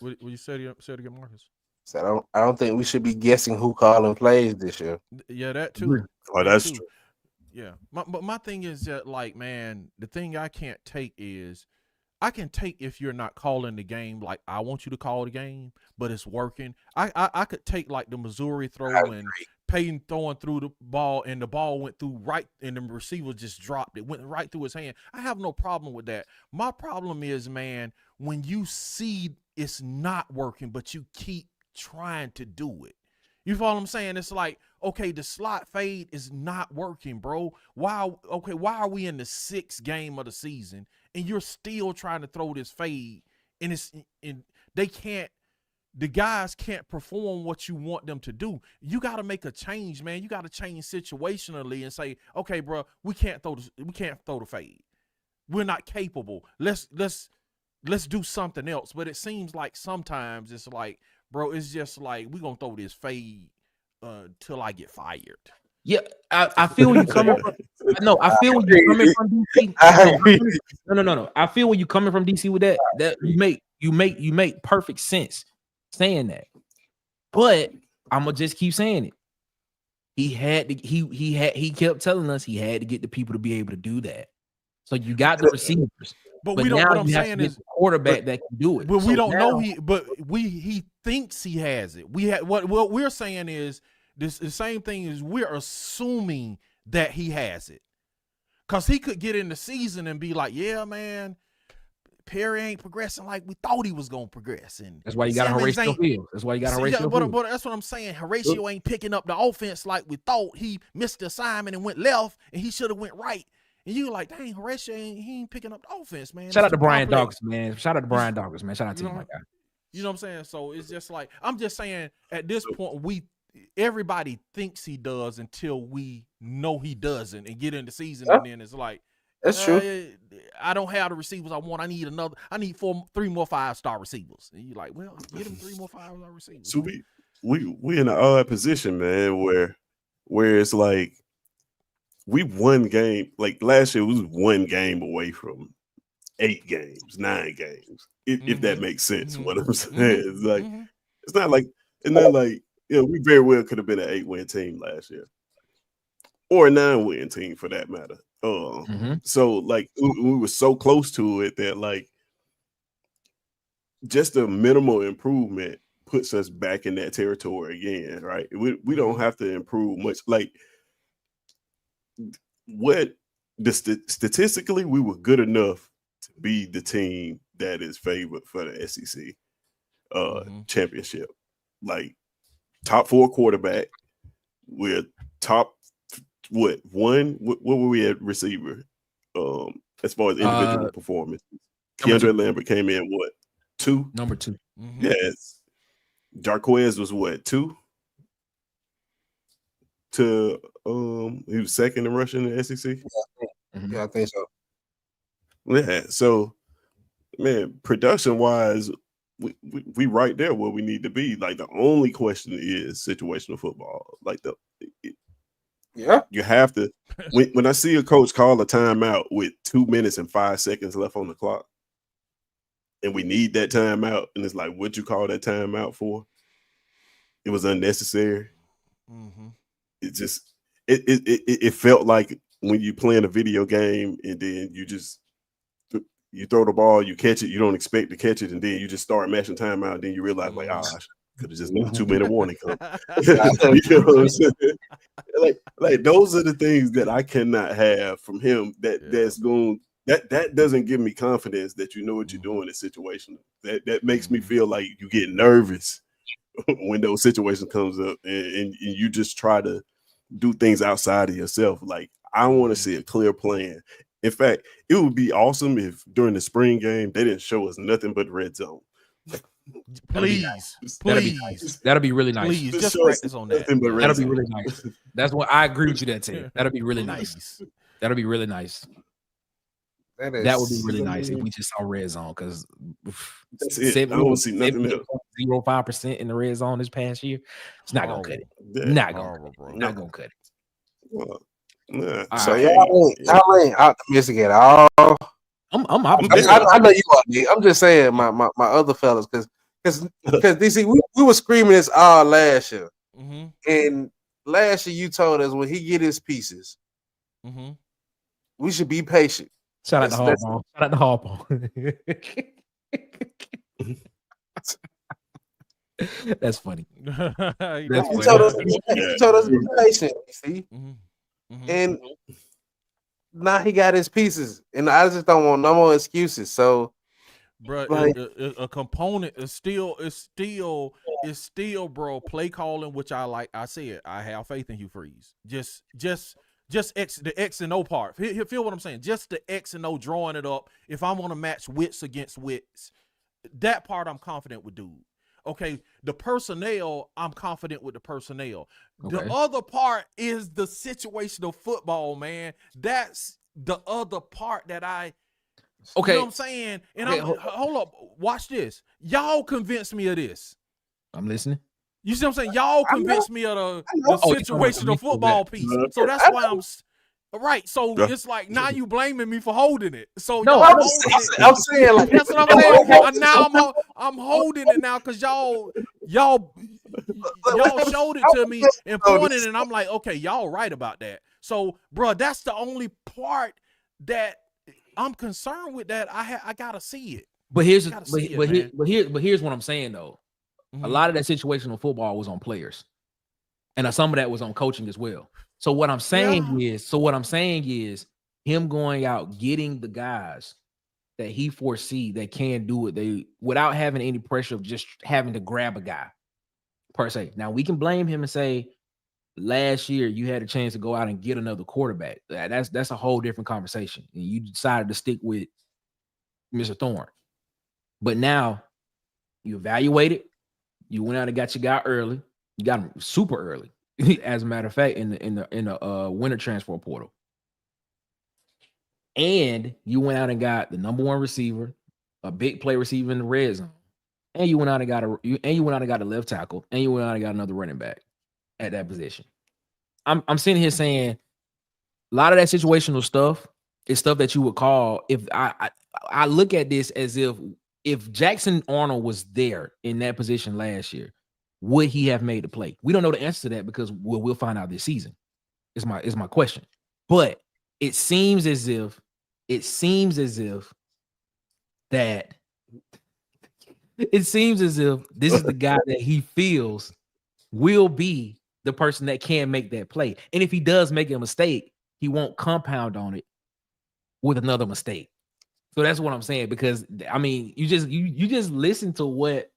What you said again, Marcus? So I don't think we should be guessing who calling plays this year. Yeah, that too. Oh, that's true. Yeah, but my thing is that, like, man, the thing I can't take is I can take if you're not calling the game like I want you to call the game, but it's working. I could take like the Missouri throw and Peyton throwing through the ball and the ball went through right and the receiver just dropped it, went right through his hand. I have no problem with that. My problem is, man, when you see it's not working, but you keep trying to do it. You follow what I'm saying? It's like, okay, the slot fade is not working, bro. Why are we in the 6th game of the season and you're still trying to throw this fade and the guys can't perform what you want them to do. You got to make a change, man. You got to change situationally and say, okay, bro, we can't throw the fade. We're not capable. Let's do something else. But it seems like sometimes it's like, bro, it's just like we're gonna throw this fade till I get fired. Yeah, I feel where you're coming from. No, I feel where you're coming from, DC. No. I feel where you're coming from, DC, with that. That you make perfect sense saying that. But I'm gonna just keep saying it. He kept telling us he had to get the people to be able to do that. So you got the receivers. But we don't. What I'm saying is quarterback that can do it. But we don't know he thinks he has it. What we're saying is this the same thing is we're assuming that he has it. Cause he could get in the season and be like, yeah, man, Perry ain't progressing like we thought he was gonna progress. And that's why you got Horatio Fields. That's why you got Horatio Fields. But that's what I'm saying. Horatio ain't picking up the offense like we thought. He missed the assignment and went left, and he should have went right. And you like, dang, Horatio ain't picking up the offense, man. Shout out to Brian Douglas, man. Shout out to Brian Douglas, man. Shout out to you, my guy. You know what I'm saying? So it's just like, I'm just saying at this point, everybody thinks he does until we know he doesn't and get in the season. And then it's like, that's true. I don't have the receivers I want. I need 3 more 5-star receivers. And you're like, well, get him 3 more 5-star receivers. So we in an odd position, man, where it's like, we won game like last year. We was 1 game away from 8 games, 9 games, if that makes sense. What I'm saying is like, it's not like we very well could have been an 8-win team last year, or a 9-win team for that matter. So like we were so close to it that like just a minimal improvement puts us back in that territory again, right? We don't have to improve much. Like, statistically, we were good enough to be the team that is favored for the SEC championship. Like, top 4 quarterback, we're top what were we at receiver? As far as individual performance, Keandre Lambert came in what 2? Number 2. Yes, Jarquez was what 2? To he was second in rushing in the SEC. Yeah, I think so. Yeah, so man, production wise, we right there where we need to be. Like, the only question is situational football. Like you have to when I see a coach call a timeout with 2 minutes and 5 seconds left on the clock, and we need that timeout, and it's like, what'd you call that timeout for? It was unnecessary. It just it felt like when you playing a video game and then you throw the ball, you catch it, you don't expect to catch it, and then you just start mashing timeout, and then you realize like, I could have just let the 2-minute warning come. You know what I'm saying? Like those are the things that I cannot have from him. That doesn't give me confidence that you know what you're doing in situations. That makes me feel like you get nervous when those situations comes up, and you just try to do things outside of yourself. Like, I want to see a clear plan. In fact, it would be awesome if during the spring game they didn't show us nothing but red zone. Please, That'll be please, That'll be really nice. please, This just shows practice on that. nothing but That'll be red really zone. nice. That's what I agree with you that Ted. That'll be really nice. Please. That'll be really nice. That would be really nice if we just saw red zone because That's it. I don't see nothing else. 0.05% in the red zone this past year. It's not gonna cut it. Yeah. Not gonna Horrible, bro. not gonna cut it. Well, yeah. All So right. y'all ain't optimistic at all. I'm I know you are. Nick. I'm just saying my other fellas because DC we were screaming this all last year, Mm-hmm. and last year you told us when he get his pieces, Mm-hmm. we should be patient. Shout out to That's- Harbaugh. Shout out to Harbaugh. That's funny. That's He funny. told us to be patient. See, Mm-hmm. and now he got his pieces, and I just don't want no more excuses. So, Bro, like- a component is still, bro. Play calling, which I like. I said I have faith in Hugh Freeze. Just the X and O part. Feel what I'm saying? Just the X and O, drawing it up. If I want to match wits against wits, that part I'm confident with, dude. Okay, the personnel, I'm confident with the personnel. Okay. The other part is the situational football, man. That's the other part that I. Okay. You know what I'm saying? And Okay, hold up. Watch this. Y'all convinced me of this. I'm listening. You see what I'm saying? Y'all convinced me of the Oh, you situational football piece. So that's why I'm right. So it's like now you blaming me for holding it. So No, y'all I'm holding it. saying like That's what I'm saying. And now I'm holding it now because y'all showed it to me and pointed, and I'm like, okay, y'all right about that. So, bro, that's the only part that I'm concerned with. That I gotta see it. But here's Gotta see it, man. here's what I'm saying though. A lot of that situational football was on players, and some of that was on coaching as well. So what I'm saying is him going out getting the guys that he foresee that can do it without having any pressure of just having to grab a guy per se. Now we can blame him and say last year you had a chance to go out and get another quarterback. That's a whole different conversation. And you decided to stick with Mr. Thorne. But now you evaluate it. You went out and got your guy early. You got him super early, as a matter of fact, in the winter transfer portal. And you went out and got the number one receiver, a big play receiver in the red zone, and you went out and got a left tackle, and you went out and got another running back at that position. I'm sitting here saying a lot of that situational stuff is stuff that you would call. If I look at this as if Jackson Arnold was there in that position last year, would he have made the play? We don't know the answer to that because we'll find out this season. Is my question. But it seems as if this is the guy that he feels will be the person that can make that play. And if he does make a mistake, he won't compound on it with another mistake. So that's what I'm saying, because I mean, you just listen to what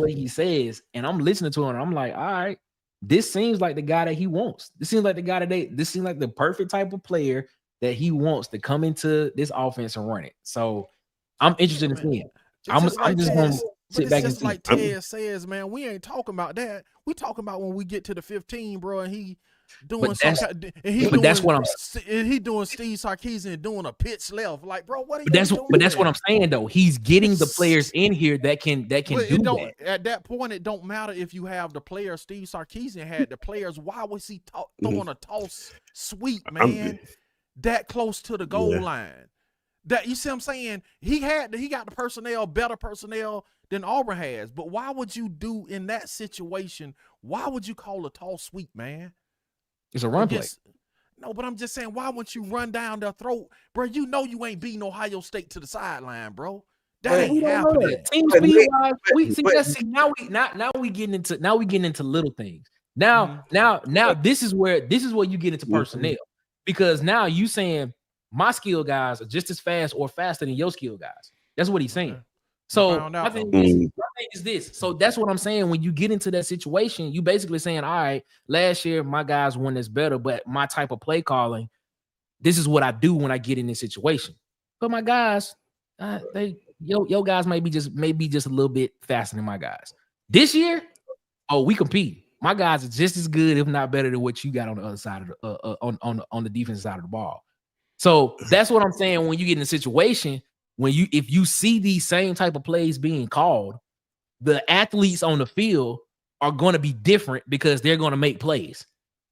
he says, and I'm listening to him, and I'm like, all right, this seems like the guy that he wants. This seems like the perfect type of player that he wants to come into this offense and run it. So I'm interested in seeing. I'm just going to sit back and see. Like Ted says, man, we ain't talking about that. We talking about when we get to the 15, bro, and he doing that's what I'm. He doing Steve Sarkisian doing a pitch left, like, bro, what are you doing? But that's what I'm saying though. He's getting the players in here that can do that. At that point, it don't matter if you have the players. Steve Sarkisian had the players. Why was he throwing a toss sweep, man, that close to the goal line? That, you see what I'm saying? He got the personnel, better personnel than Auburn has. But why would you do in that situation? Why would you call a toss sweep, man? It's a run play. No, but I'm just saying, why wouldn't you run down their throat, bro? You know you ain't beating Ohio State to the sideline, bro. That ain't happening. Team speed wise, now we getting into little things. Now this is where you get into personnel, because now you saying my skill guys are just as fast or faster than your skill guys. That's what he's saying. So I think is this. So that's what I'm saying. When you get into that situation, you basically saying, all right, last year my guys won this better, but my type of play calling, this is what I do when I get in this situation. But my guys, they Your guys may be just a little bit faster than my guys. This year, we compete. My guys are just as good, if not better, than what you got on the other side of the on the defensive side of the ball. So that's what I'm saying. When you get in a situation if you see these same type of plays being called, the athletes on the field are going to be different because they're going to make plays.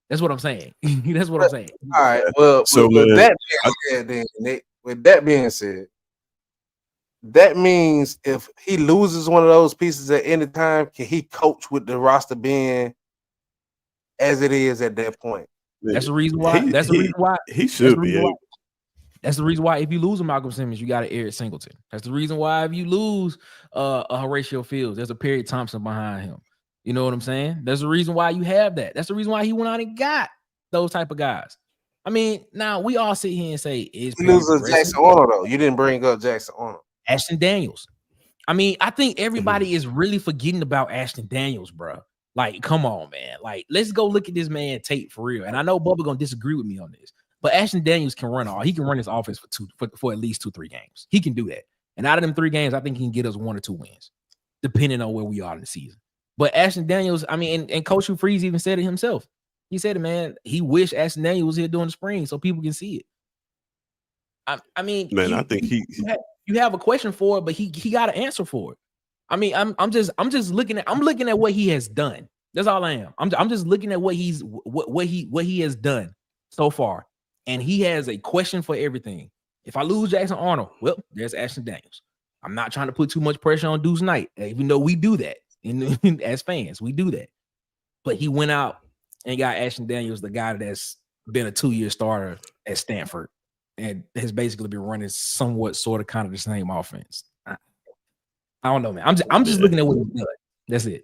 That's what I'm saying. That's what I'm saying. All right. Well, So, with man, that being said, then Nick, with that being said, that means if he loses one of those pieces at any time, can he coach with the roster being as it is at that point? That's the reason why. He That's the reason why. he should be able. That's the reason why if you lose a Malcolm Simmons, you got to Eric Singleton. That's the reason why if you lose a Horatio Fields, there's a Perry Thompson behind him. You know what I'm saying? There's a reason why you have that. That's the reason why he went out and got those type of guys. I mean, now we all sit here and say, "Is he loses Jackson Arnold though?" You didn't bring up Jackson Arnold. Ashton Daniels. I mean, I think everybody is really forgetting about Ashton Daniels, bro. Like, come on, man. Like, let's go look at this man tape for real. And I know Bubba gonna disagree with me on this, but Ashton Daniels can run all. He can run his offense for at least 2-3 games. He can do that. And out of them 3 games, I think he can get us 1 or 2 wins, depending on where we are in the season. But Ashton Daniels, I mean, and Coach Hugh Freeze even said it himself. He said it, man. He wished Ashton Daniels was here during the spring so people can see it. I mean, Man, I think you have a question for it, but he got an answer for it. I mean, I'm just looking at what he has done. That's all I am. I'm just looking at what he has done so far, and he has a question for everything. If I lose Jackson Arnold, well, there's Ashton Daniels. I'm not trying to put too much pressure on Deuce Knight, even though we do that as fans, we do that. But he went out and got Ashton Daniels, the guy that's been a 2-year starter at Stanford and has basically been running somewhat sort of kind of the same offense. I don't know, man. I'm just looking at what he's done. That's it.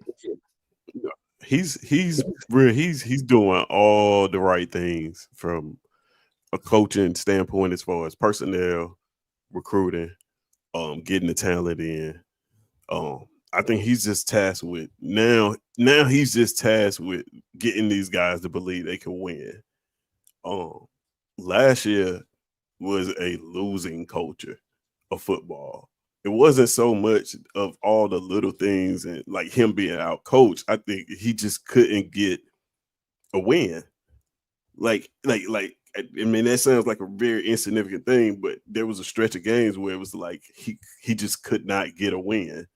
He's doing all the right things from a coaching standpoint as far as personnel, recruiting, getting the talent in. I think he's just tasked with now he's just tasked with getting these guys to believe they can win. Last year was a losing culture of football. It wasn't so much of all the little things and like him being out coached. I think he just couldn't get a win. Like I mean, that sounds like a very insignificant thing, but there was a stretch of games where it was like he just could not get a win.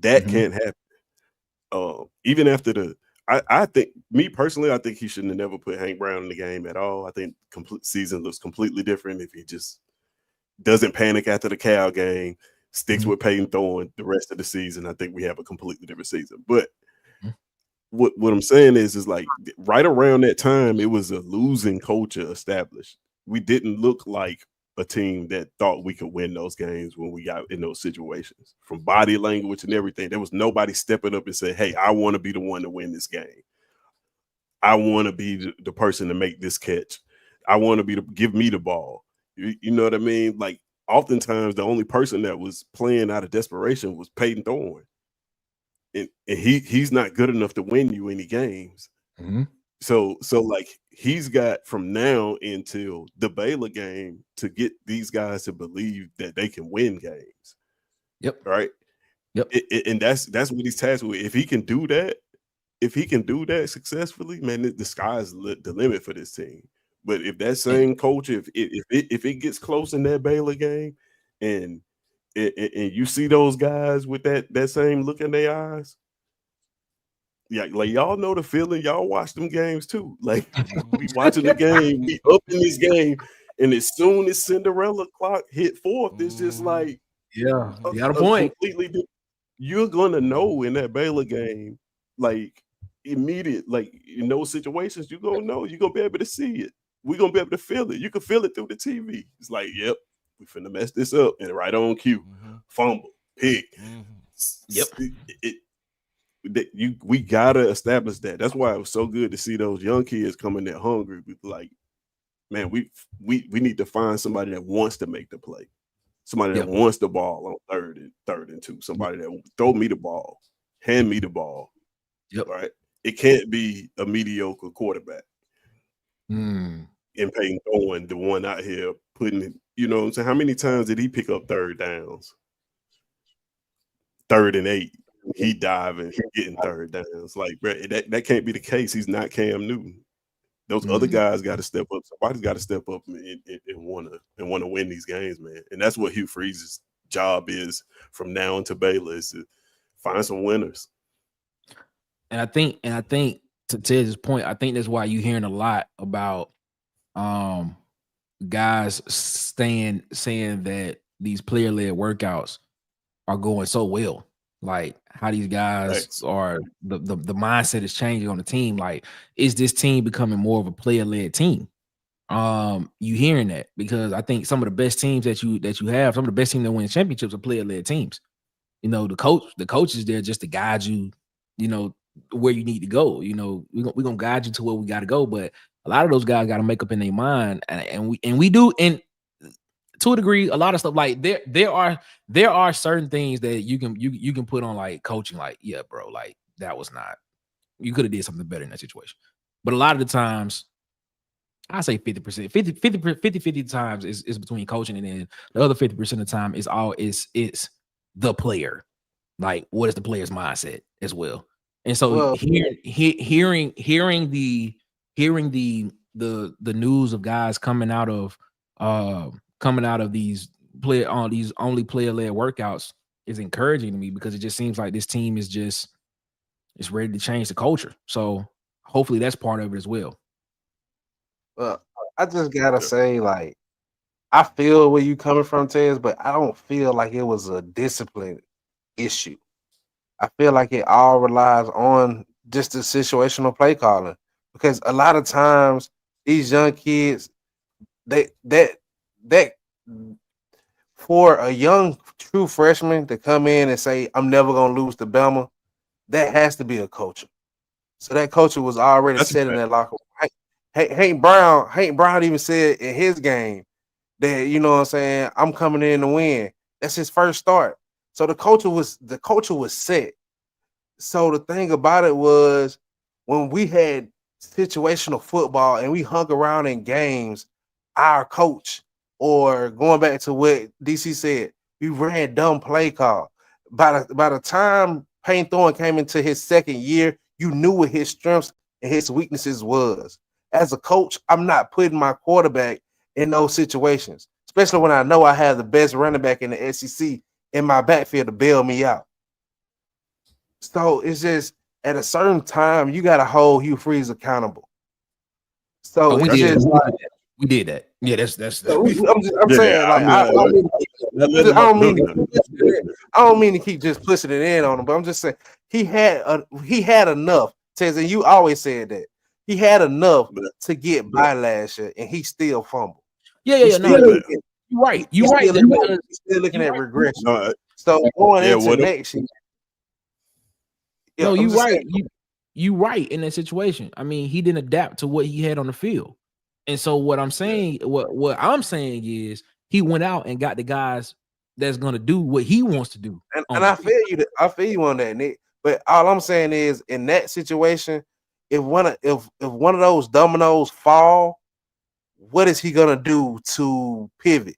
That can't happen. Even after I think, me personally, I think he shouldn't have never put Hank Brown in the game at all. I think complete season looks completely different if he just doesn't panic after the Cal game, sticks with Peyton Thorne the rest of the season. I think we have a completely different season. But what I'm saying is like right around that time, it was a losing culture established. We didn't look like a team that thought we could win those games when we got in those situations. From body language and everything, there was nobody stepping up and saying, hey, I want to be the one to win this game. I want to be the person to make this catch. I want to be give me the ball. You know what I mean? Like, oftentimes the only person that was playing out of desperation was Peyton Thorne. And he's not good enough to win you any games. So like he's got from now until the Baylor game to get these guys to believe that they can win games. Yep. Right. Yep. And that's what he's tasked with. If he can do that successfully, man, the sky's the limit for this team. But if that same coach, if it gets close in that Baylor game, and you see those guys with that same look in their eyes, yeah, like y'all know the feeling. Y'all watch them games too. Like we watching the game, we up in this game, and as soon as Cinderella clock hit 4th, it's just like you got a point. Completely different. You're gonna know in that Baylor game, like immediate, like in those situations, you're gonna know. You're gonna be able to see it. We're gonna be able to feel it. You can feel it through the TV. It's like, yep, we finna mess this up, and right on cue, fumble, pick. Yep. We gotta establish that. That's why it was so good to see those young kids coming there hungry. Like, man, we need to find somebody that wants to make the play, somebody that wants the ball on third and 2, somebody that throw me the ball, hand me the ball. Yep. Right. It can't be a mediocre quarterback. And Peyton Thorne, the one out here putting it, you know what I'm saying? How many times did he pick up third downs 3rd and 8, he diving, he getting third downs. Like, bro, that can't be the case. He's not Cam Newton. Those other guys got to step up. Somebody's got to step up and want to win these games, man. And that's what Hugh Freeze's job is from now until Baylor, is to find some winners. And I think to Ted's point, I think that's why you're hearing a lot about guys saying that these player-led workouts are going so well. Like how these guys are, the mindset is changing on the team. Like, is this team becoming more of a player-led team? You hearing that, because I think some of the best teams that you have, some of the best teams that win championships are player-led teams. You know, the coach is there just to guide you, you know, where you need to go. You know, we're gonna guide you to where we got to go. But a lot of those guys got to make up in their mind, and we do. And to a degree, a lot of stuff, like there are certain things that you can put on like coaching, like, yeah, bro, like that was not, you could have did something better in that situation. But a lot of the times, I say 50%, 50 times is between coaching, and then the other 50% of the time is it's the player. Like, what is the player's mindset as well? And so hearing the news of guys coming out of these only player-led workouts is encouraging to me, because it just seems like this team is ready to change the culture. So hopefully that's part of it as well. Well, I just gotta say, like, I feel where you coming from, Tez, but I don't feel like it was a discipline issue. I feel like it all relies on just the situational play calling, because a lot of times these young kids, that for a young true freshman to come in and say, I'm never gonna lose to Bama, that has to be a culture. So that culture was already set in that locker room. Hank Brown even said in his game that, you know what I'm saying, I'm coming in to win. That's his first start. So the culture was set. So the thing about it was, when we had situational football and we hung around in games, our coach, or going back to what DC said, we ran dumb play call. By the time Payne Thorne came into his second year, you knew what his strengths and his weaknesses was. As a coach, I'm not putting my quarterback in those situations, especially when I know I have the best running back in the SEC in my backfield to bail me out. So it's just, at a certain time, you got to hold Hugh Freeze accountable. So we did that. Yeah, that's. So I'm saying, like, I don't mean to keep just pushing it in on him, but I'm just saying he had enough. Tez, and you always said that he had enough to get by last year, and he still fumbled. Yeah. No, you're right. You're right. He's still looking at regression. No, so going into next year. No, you're right. You right in that situation. I mean, he didn't adapt to what he had on the field. And so what I'm saying, what I'm saying is, he went out and got the guys that's gonna do what he wants to do. And I feel you on that, Nick. But all I'm saying is, in that situation, if one of those dominoes fall, what is he gonna do to pivot?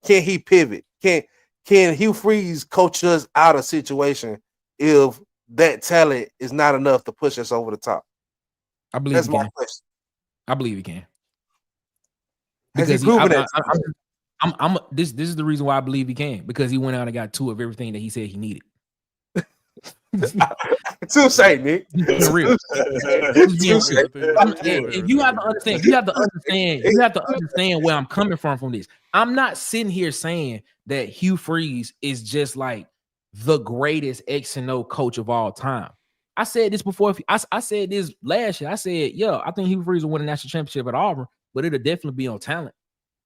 Can he pivot? Can Hugh Freeze coach us out of situation if that talent is not enough to push us over the top? I believe that's he my can. question. I believe he can. Has he proven that? This is the reason why I believe he can, because he went out and got 2 of everything that he said he needed. Too say, Nick. Real. You have to understand where I'm coming from this. I'm not sitting here saying that Hugh Freeze is just like the greatest X and O coach of all time. I said this before. I said this last year. I said, I think Hugh Freeze will win a national championship at Auburn, but it'll definitely be on talent.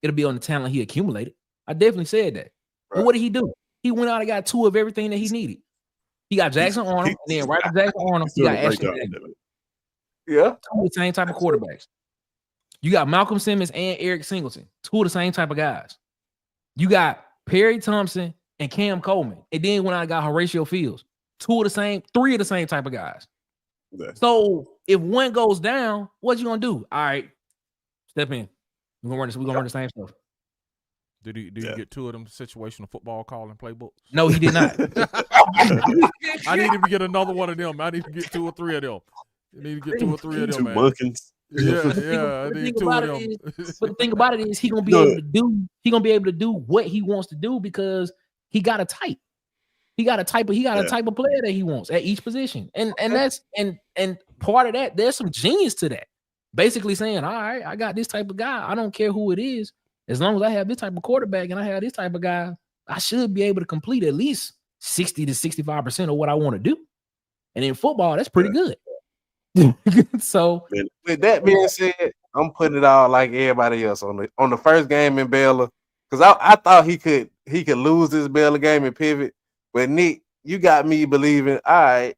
It'll be on the talent he accumulated. I definitely said that. Right. But what did he do? He went out and got 2 of everything that he needed. He got Jackson Arnold, and then right after Jackson Arnold, he got Ashton. Yeah. 2 of the same type of quarterbacks. You got Malcolm Simmons and Eric Singleton, 2 of the same type of guys. You got Perry Thompson and Cam Coleman, and then when I got Horatio Fields, 3 of the same type of guys. Yeah. So if one goes down, what you gonna do? All right, step in. We're gonna run the same stuff. Did he get 2 of them situational football calling playbooks? No, he did not. I need him to get another one of them. I need to get 2 or 3 of them. You need to get 2 or 3 of them, Two man. Munkins. Yeah. I need 2 of them. But the thing about it is he gonna be able to do what he wants to do because he got a type. He got a type of player that he wants at each position. And that's and part of that, there's some genius to that. Basically saying, all right, I got this type of guy. I don't care who it is. As long as I have this type of quarterback and I have this type of guy, I should be able to complete at least 60 to 65% of what I want to do. And in football, that's pretty good. So with that being said, I'm putting it all like everybody else on the first game in Baylor. Because I thought he could lose this Baylor game and pivot. But Nick, you got me believing, all right,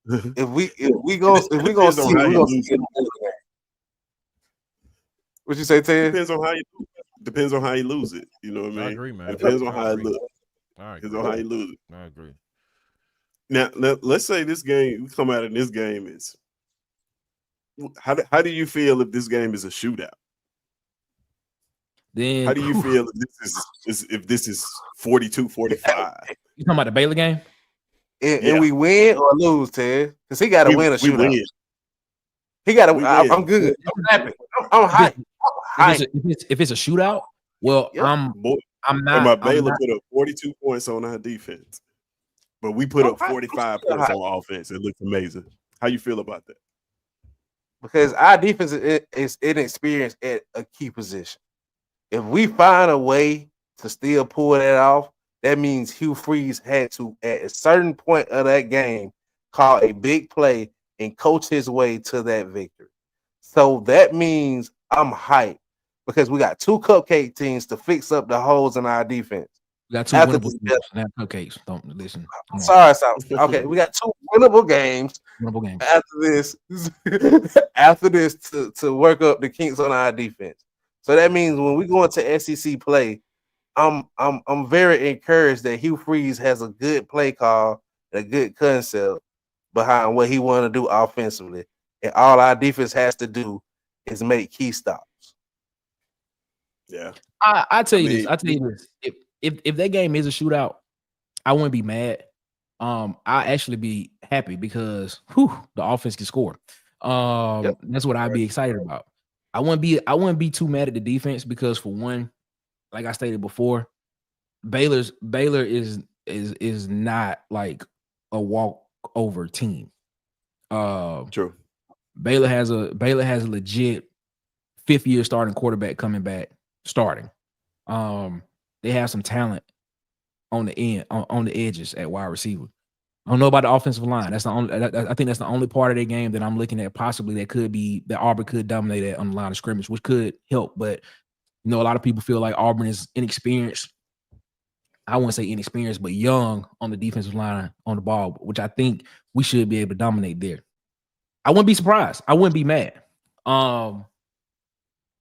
if we gonna see, we're gonna see. What you say, Ted? Depends on how you lose it. You know what I mean? I agree, man. Depends on how it looks. I agree. Depends on how you lose it. I agree. Now, let's say this game, we come out of this game is how do you feel if this game is a shootout? Then How do you feel if this is 42-45? You talking about the Baylor game? And we win or lose, Ted? Because he got to win a shootout. Win. He got to. I'm good. I'm happy. I'm high. If it's a shootout, well, I'm not. My Baylor put up 42 points on our defense, but we put up 45 points on offense. It looks amazing. How you feel about that? Because our defense is inexperienced at a key position. If we find a way to still pull that off, that means Hugh Freeze had to, at a certain point of that game, call a big play and coach his way to that victory. So that means I'm hyped because we got 2 cupcake teams to fix up the holes in our defense. We got 2 winnable games, not cupcakes. Don't listen. Sorry. Okay, we got 2 winnable games. After this to work up the kinks on our defense. So that means when we go into SEC play, I'm very encouraged that Hugh Freeze has a good play call and a good concept behind what he want to do offensively, and all our defense has to do is make key stops. Yeah, I tell you this. If that game is a shootout, I wouldn't be mad. I actually be happy because the offense can score. That's what I'd be excited about. I wouldn't be too mad at the defense because, for one, like I stated before, Baylor is not like a walkover team. True. Baylor has a legit 5th-year starting quarterback coming back starting. They have some talent on the end, on the edges at wide receiver. I don't know about the offensive line. That's the only. I think that's the only part of their game that I'm looking at possibly that Auburn could dominate at on the line of scrimmage, which could help. But a lot of people feel like Auburn is inexperienced. I wouldn't say inexperienced, but young on the defensive line on the ball, which I think we should be able to dominate there. I wouldn't be surprised. I wouldn't be mad.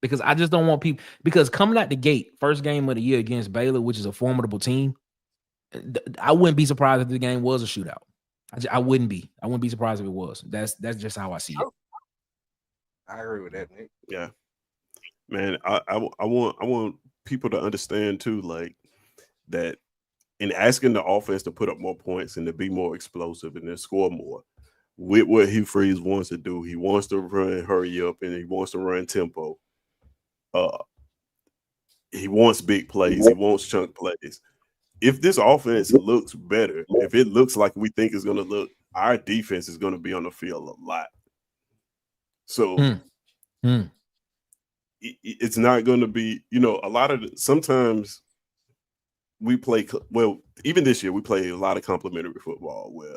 Because I just don't want people. Because coming out the gate, first game of the year against Baylor, which is a formidable team, I wouldn't be surprised if the game was a shootout. I wouldn't be. I wouldn't be surprised if it was. That's just how I see it. I agree with that, Nick. Yeah, man. I want people to understand too, like that. In asking the offense to put up more points and to be more explosive and to score more, with what Hugh Freeze wants to do, he wants to run hurry up and he wants to run tempo. He wants big plays. He wants chunk plays. If this offense looks better, if it looks like we think it's going to look, our defense is going to be on the field a lot. So it's not going to be, a lot of sometimes we play, even this year, we play a lot of complimentary football where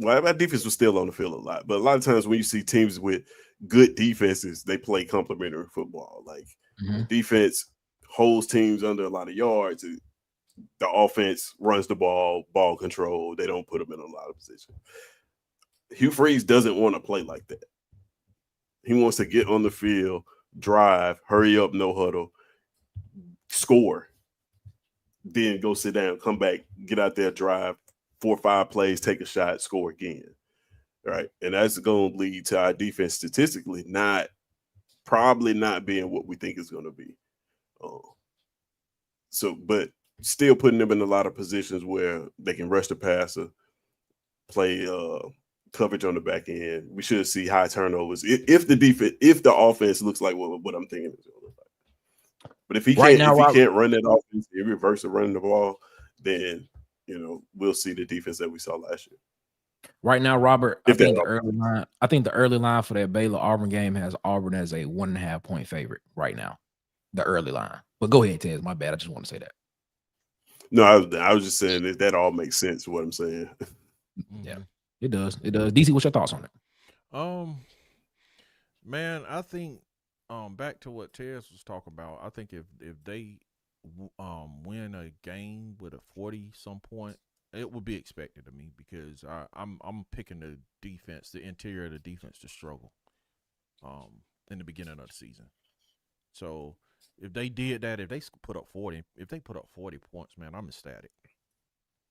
our defense was still on the field a lot. But a lot of times when you see teams with good defenses, they play complimentary football. Like defense holds teams under a lot of yards. The offense runs the ball control. They don't put them in a lot of position. Hugh Freeze doesn't want to play like that. He wants to get on the field, drive, hurry up, no huddle, score, then go sit down, come back, get out there, drive 4 or 5 plays, take a shot, score again. Right. And that's going to lead to our defense statistically probably not being what we think it's going to be. But still putting them in a lot of positions where they can rush the passer, play coverage on the back end. We should see high turnovers if the offense looks like what I'm thinking it's going to look like. But if he can't run that offense, he reverse the running the ball, then we'll see the defense that we saw last year. Right now, Robert, I think the early line for that Baylor Auburn game has Auburn as a 1.5 point favorite right now. The early line. But go ahead, Tez. My bad. I just want to say that. No, I was just saying that all makes sense. What I'm saying. Yeah, it does. It does. DC, what's your thoughts on it? Man, I think back to what Tez was talking about. I think if they win a game with a 40-some point, it would be expected of me because I'm picking the defense, the interior of the defense to struggle in the beginning of the season. So if they did that, if they put up 40 points, man, I'm ecstatic.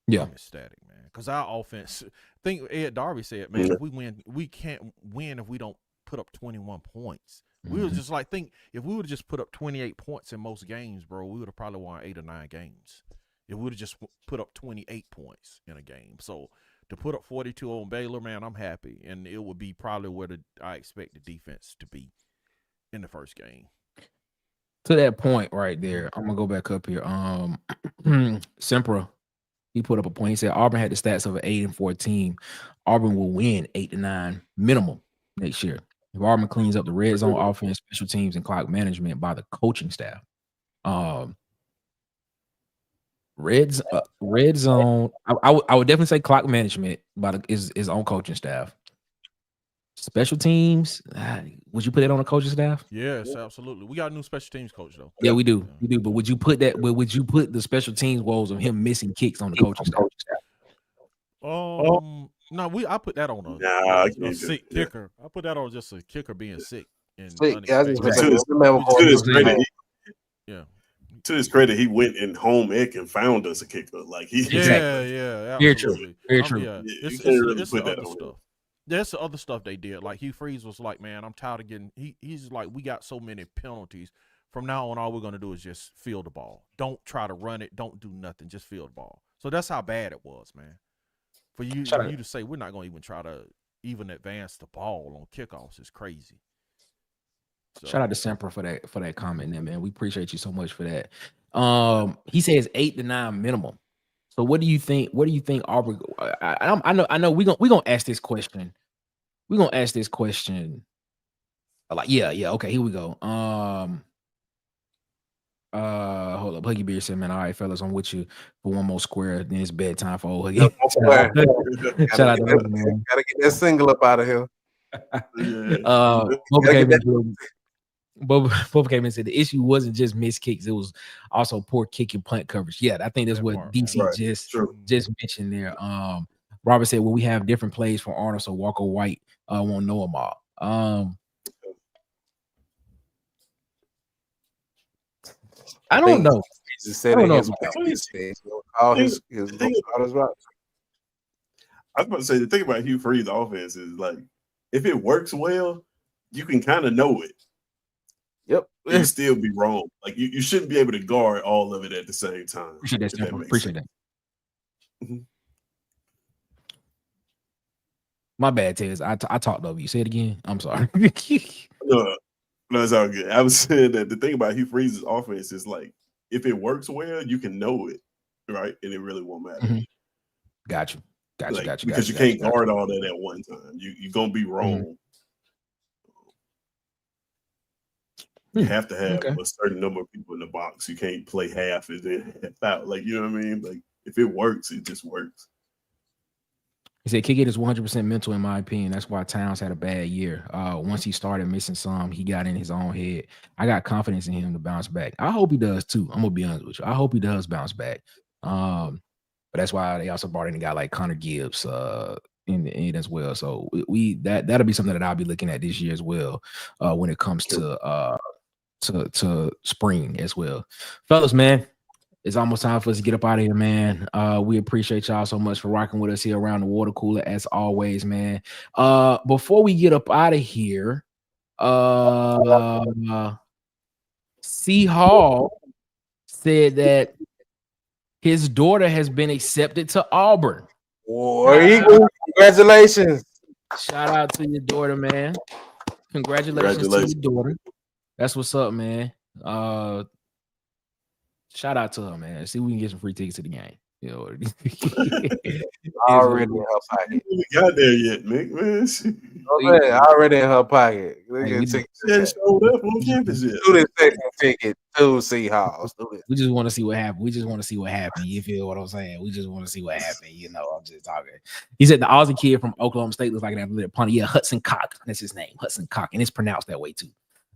Yeah. I'm ecstatic, man. Because our offense, I think Ed Darby said, man, if we win, we can't win if we don't put up 21 points. We was just like, if we would have just put up 28 points in most games, bro, we would have probably won 8 or 9 games. If we would have just put up 28 points in a game. So to put up 42 on Baylor, man, I'm happy. And it would be probably where I expect the defense to be in the first game. To that point right there, I'm gonna go back up here. Sempra, he put up a point. He said Auburn had the stats of an 8-14. Auburn will win 8 to 9 minimum next year. If Auburn cleans up the red zone offense, special teams, and clock management by the coaching staff. Red zone. I would definitely say clock management by his own coaching staff. Special teams, would you put that on the coaching staff? Yes, absolutely. We got a new special teams coach though. Yeah, we do. We do. But would you put the special teams woes of him missing kicks on the coaching staff? No, I put that on a sick kicker. I put that on just a kicker being sick and To his credit, he went in home ec and found us a kicker. Like yeah, very true. Very true. It's the other stuff. That's the other stuff they did. Like Hugh Freeze was like, man, I'm tired of getting. He's like, we got so many penalties. From now on, all we're gonna do is just field the ball. Don't try to run it. Don't do nothing. Just field the ball. So that's how bad it was, man. For you to say we're not gonna even try to even advance the ball on kickoffs is crazy. So. Shout out to Semper for that comment there, man. We appreciate you so much for that. He says 8 to 9 minimum. So what do you think? What do you think Auburn? I know we're gonna ask this question. We're gonna ask this question. Like yeah. Okay, here we go. Hold up. Huggy Beer said, man, all right, fellas, I'm with you for one more square. Then it's bedtime for old Huggy. Shout out to Huggy, man. Gotta get that single up out of here. Boba came and said the issue wasn't just missed kicks; it was also poor kick and punt coverage. Yeah, I think that's what DC just mentioned there. Robert said, "Well, we have different plays for Arnold, so Walker White won't know them all." I don't know. He just said I was about to say the thing about Hugh Freeze's offense is like if it works well, you can kind of know it. Yep. You'll still be wrong. Like you shouldn't be able to guard all of it at the same time. Appreciate that. Appreciate that. Mm-hmm. My bad, Tez. I talked over you. Say it again. I'm sorry. No, it's all good. I was saying that the thing about Hugh Freeze's offense is like if it works well, you can know it, right? And it really won't matter. Mm-hmm. Got you. Because you can't guard all that at one time. You're gonna be wrong. Mm-hmm. You have to have a certain number of people in the box. You can't play half and then half out. Like, you know what I mean? Like, if it works, it just works. He said, Kick It is 100% mental, in my opinion. That's why Towns had a bad year. Once he started missing some, he got in his own head. I got confidence in him to bounce back. I hope he does, too. I'm going to be honest with you. I hope he does bounce back. But that's why they also brought in a guy like Connor Gibbs in as well. So that'll be something that I'll be looking at this year as well when it comes to spring as well. Fellas, man, it's almost time for us to get up out of here, man. We appreciate y'all so much for rocking with us here around the water cooler as always, man. Before we get up out of here, C. Hall said that His daughter has been accepted to Auburn. War Eagle, congratulations. Shout out to your daughter, man. Congratulations to your daughter. That's what's up, man. Shout out to her, man. See if we can get some free tickets to the game. You know, already in her pocket. We got there yet, man. Already in her pocket. Showed up on campus yet. Do this second ticket to Seahawks. We just want to see what happened. We just want to see what happened. You feel what I'm saying? We just want to see what happened. You know, I'm just talking. He said the Aussie kid from Oklahoma State looks like an athletic punter. Yeah, Hudson Cock. That's his name, Hudson Cock, and it's pronounced that way too.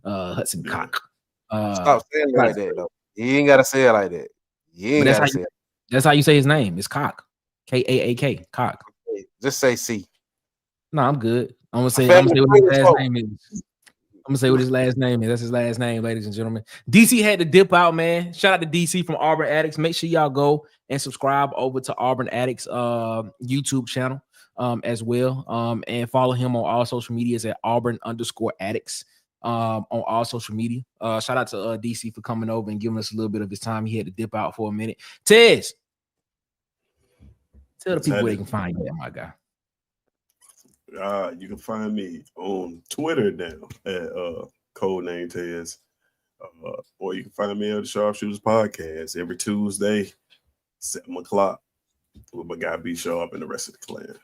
Hudson Cock. Stop saying it like that, though. You ain't gotta say it like that. You ain't gotta say it. That's how you say his name. It's Cock. K-A-A-K. Cock. Just say C. No, I'm good. I'm gonna say what his last name is. I'm gonna say what his last name is. That's his last name, ladies and gentlemen. DC had to dip out, man. Shout out to DC from Auburn Addicts. Make sure y'all go and subscribe over to Auburn Addicts YouTube channel as well. And follow him on all social medias at Auburn_Addicts. On all social media. Shout out to DC for coming over and giving us a little bit of his time. He had to dip out for a minute. Tez, tell the people where they can find you, my guy. You can find me on Twitter now at codename Tez. Or you can find me on the Sharpshooters Podcast every Tuesday, 7 o'clock, with my guy B Sharp and the rest of the clan.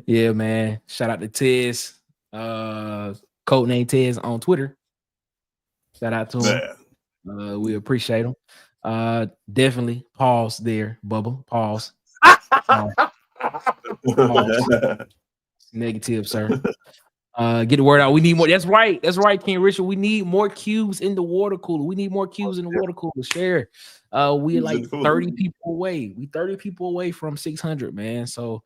Yeah, man. Shout out to Tez. Codename Tez on Twitter. Shout out to him. We appreciate him. Definitely pause there, Bubba. Pause. Pause. Negative, sir. Get the word out. We need more. That's right, King Richard. We need more cubes in the water cooler. We need more cubes in the water cooler. Share. We're like 30 people away. We 30 people away from 600, man. So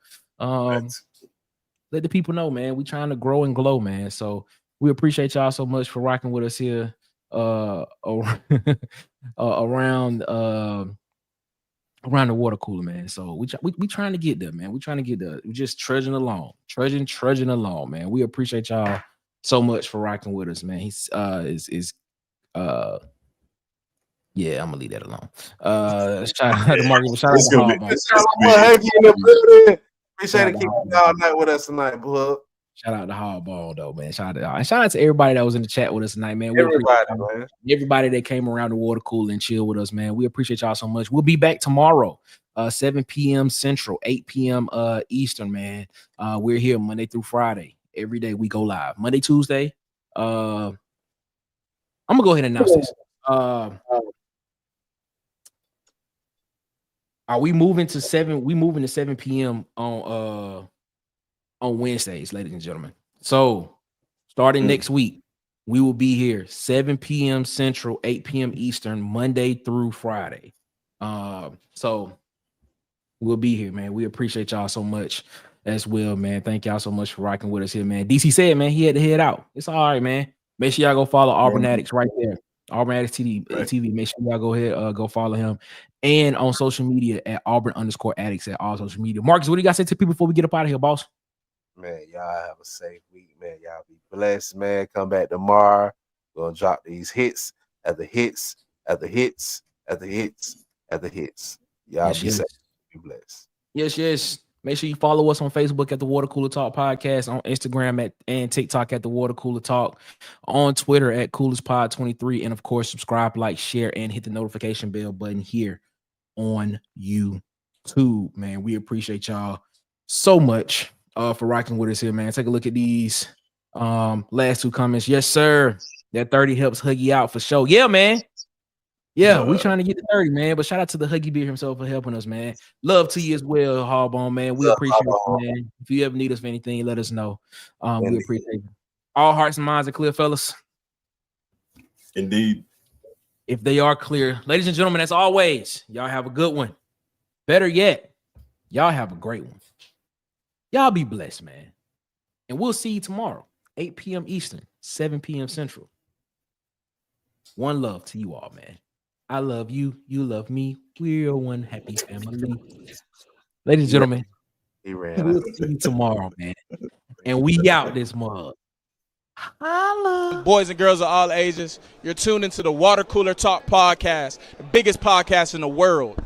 let the people know, man. We trying to grow and glow, man. So we appreciate y'all so much for rocking with us here around the water cooler, man. So we trying to get there, man. We trying to get there. We're just trudging along, man. We appreciate y'all so much for rocking with us, man. He's yeah, I'm gonna leave that alone. Shout out to Mark. Shout out to Hardball. Appreciate it keeping y'all night with us tonight, bud. Shout out to Hardball, though, man. Shout out to everybody that was in the chat with us tonight, man. Everybody that came around the water cooler and chill with us, man. We appreciate y'all so much. We'll be back tomorrow, 7 p.m. Central, 8 p.m. Eastern, man. We're here Monday through Friday. Every day we go live. Monday, Tuesday. I'm gonna go ahead and announce this. Are we moving to 7? We moving to 7 p.m. on Wednesdays, ladies and gentlemen. So starting next week, we will be here 7 p.m. Central, 8 p.m. Eastern, Monday through Friday. So we'll be here, man. We appreciate y'all so much as well, man. Thank y'all so much for rocking with us here, man. DC said, man, he had to head out. It's all right, man. Make sure y'all go follow Auburn Addicts right there. Auburn Addicts TV. Make sure y'all go ahead, go follow him. And on social media at Auburn_Addicts at all social media. Marcus, what do you got to say to people before we get up out of here, boss? Man, y'all have a safe week, man. Y'all be blessed, man. Come back tomorrow. We're gonna drop these hits after hits after hits after hits after hits. Y'all be safe. Be blessed. Yes. Make sure you follow us on Facebook at the Water Cooler Talk Podcast, on Instagram and TikTok at the Water Cooler Talk, on Twitter at CoolersPod23, and of course, subscribe, like, share, and hit the notification bell button here on YouTube, man. We appreciate y'all so much for rocking with us here, man. Take a look at these last two comments. Yes, sir. That 30 helps Huggy out for sure. Yeah, man. Yeah, we trying to get to 30, man. But shout out to the Huggy Bear himself for helping us, man. Love to you as well, Harbone, man. We appreciate you, man. If you ever need us for anything, let us know. We appreciate it. All hearts and minds are clear, fellas. Indeed. If they are clear, ladies and gentlemen, as always, y'all have a good one. Better yet, y'all have a great one. Y'all be blessed, man. And we'll see you tomorrow, 8 p.m. Eastern, 7 p.m. Central. One love to you all, man. I love you. You love me. We're one happy family. Ladies and gentlemen, we'll see you tomorrow, man. And we out this month. Holla. Boys and girls of all ages, you're tuned into the Water Cooler Talk podcast, the biggest podcast in the world.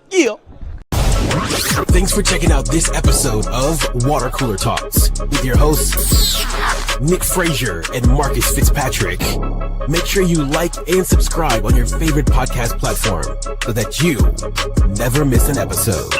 Yeah. Thanks for checking out this episode of Water Cooler Talks with your hosts, Nick Frazier and Marcus Fitzpatrick. Make sure you like and subscribe on your favorite podcast platform so that you never miss an episode.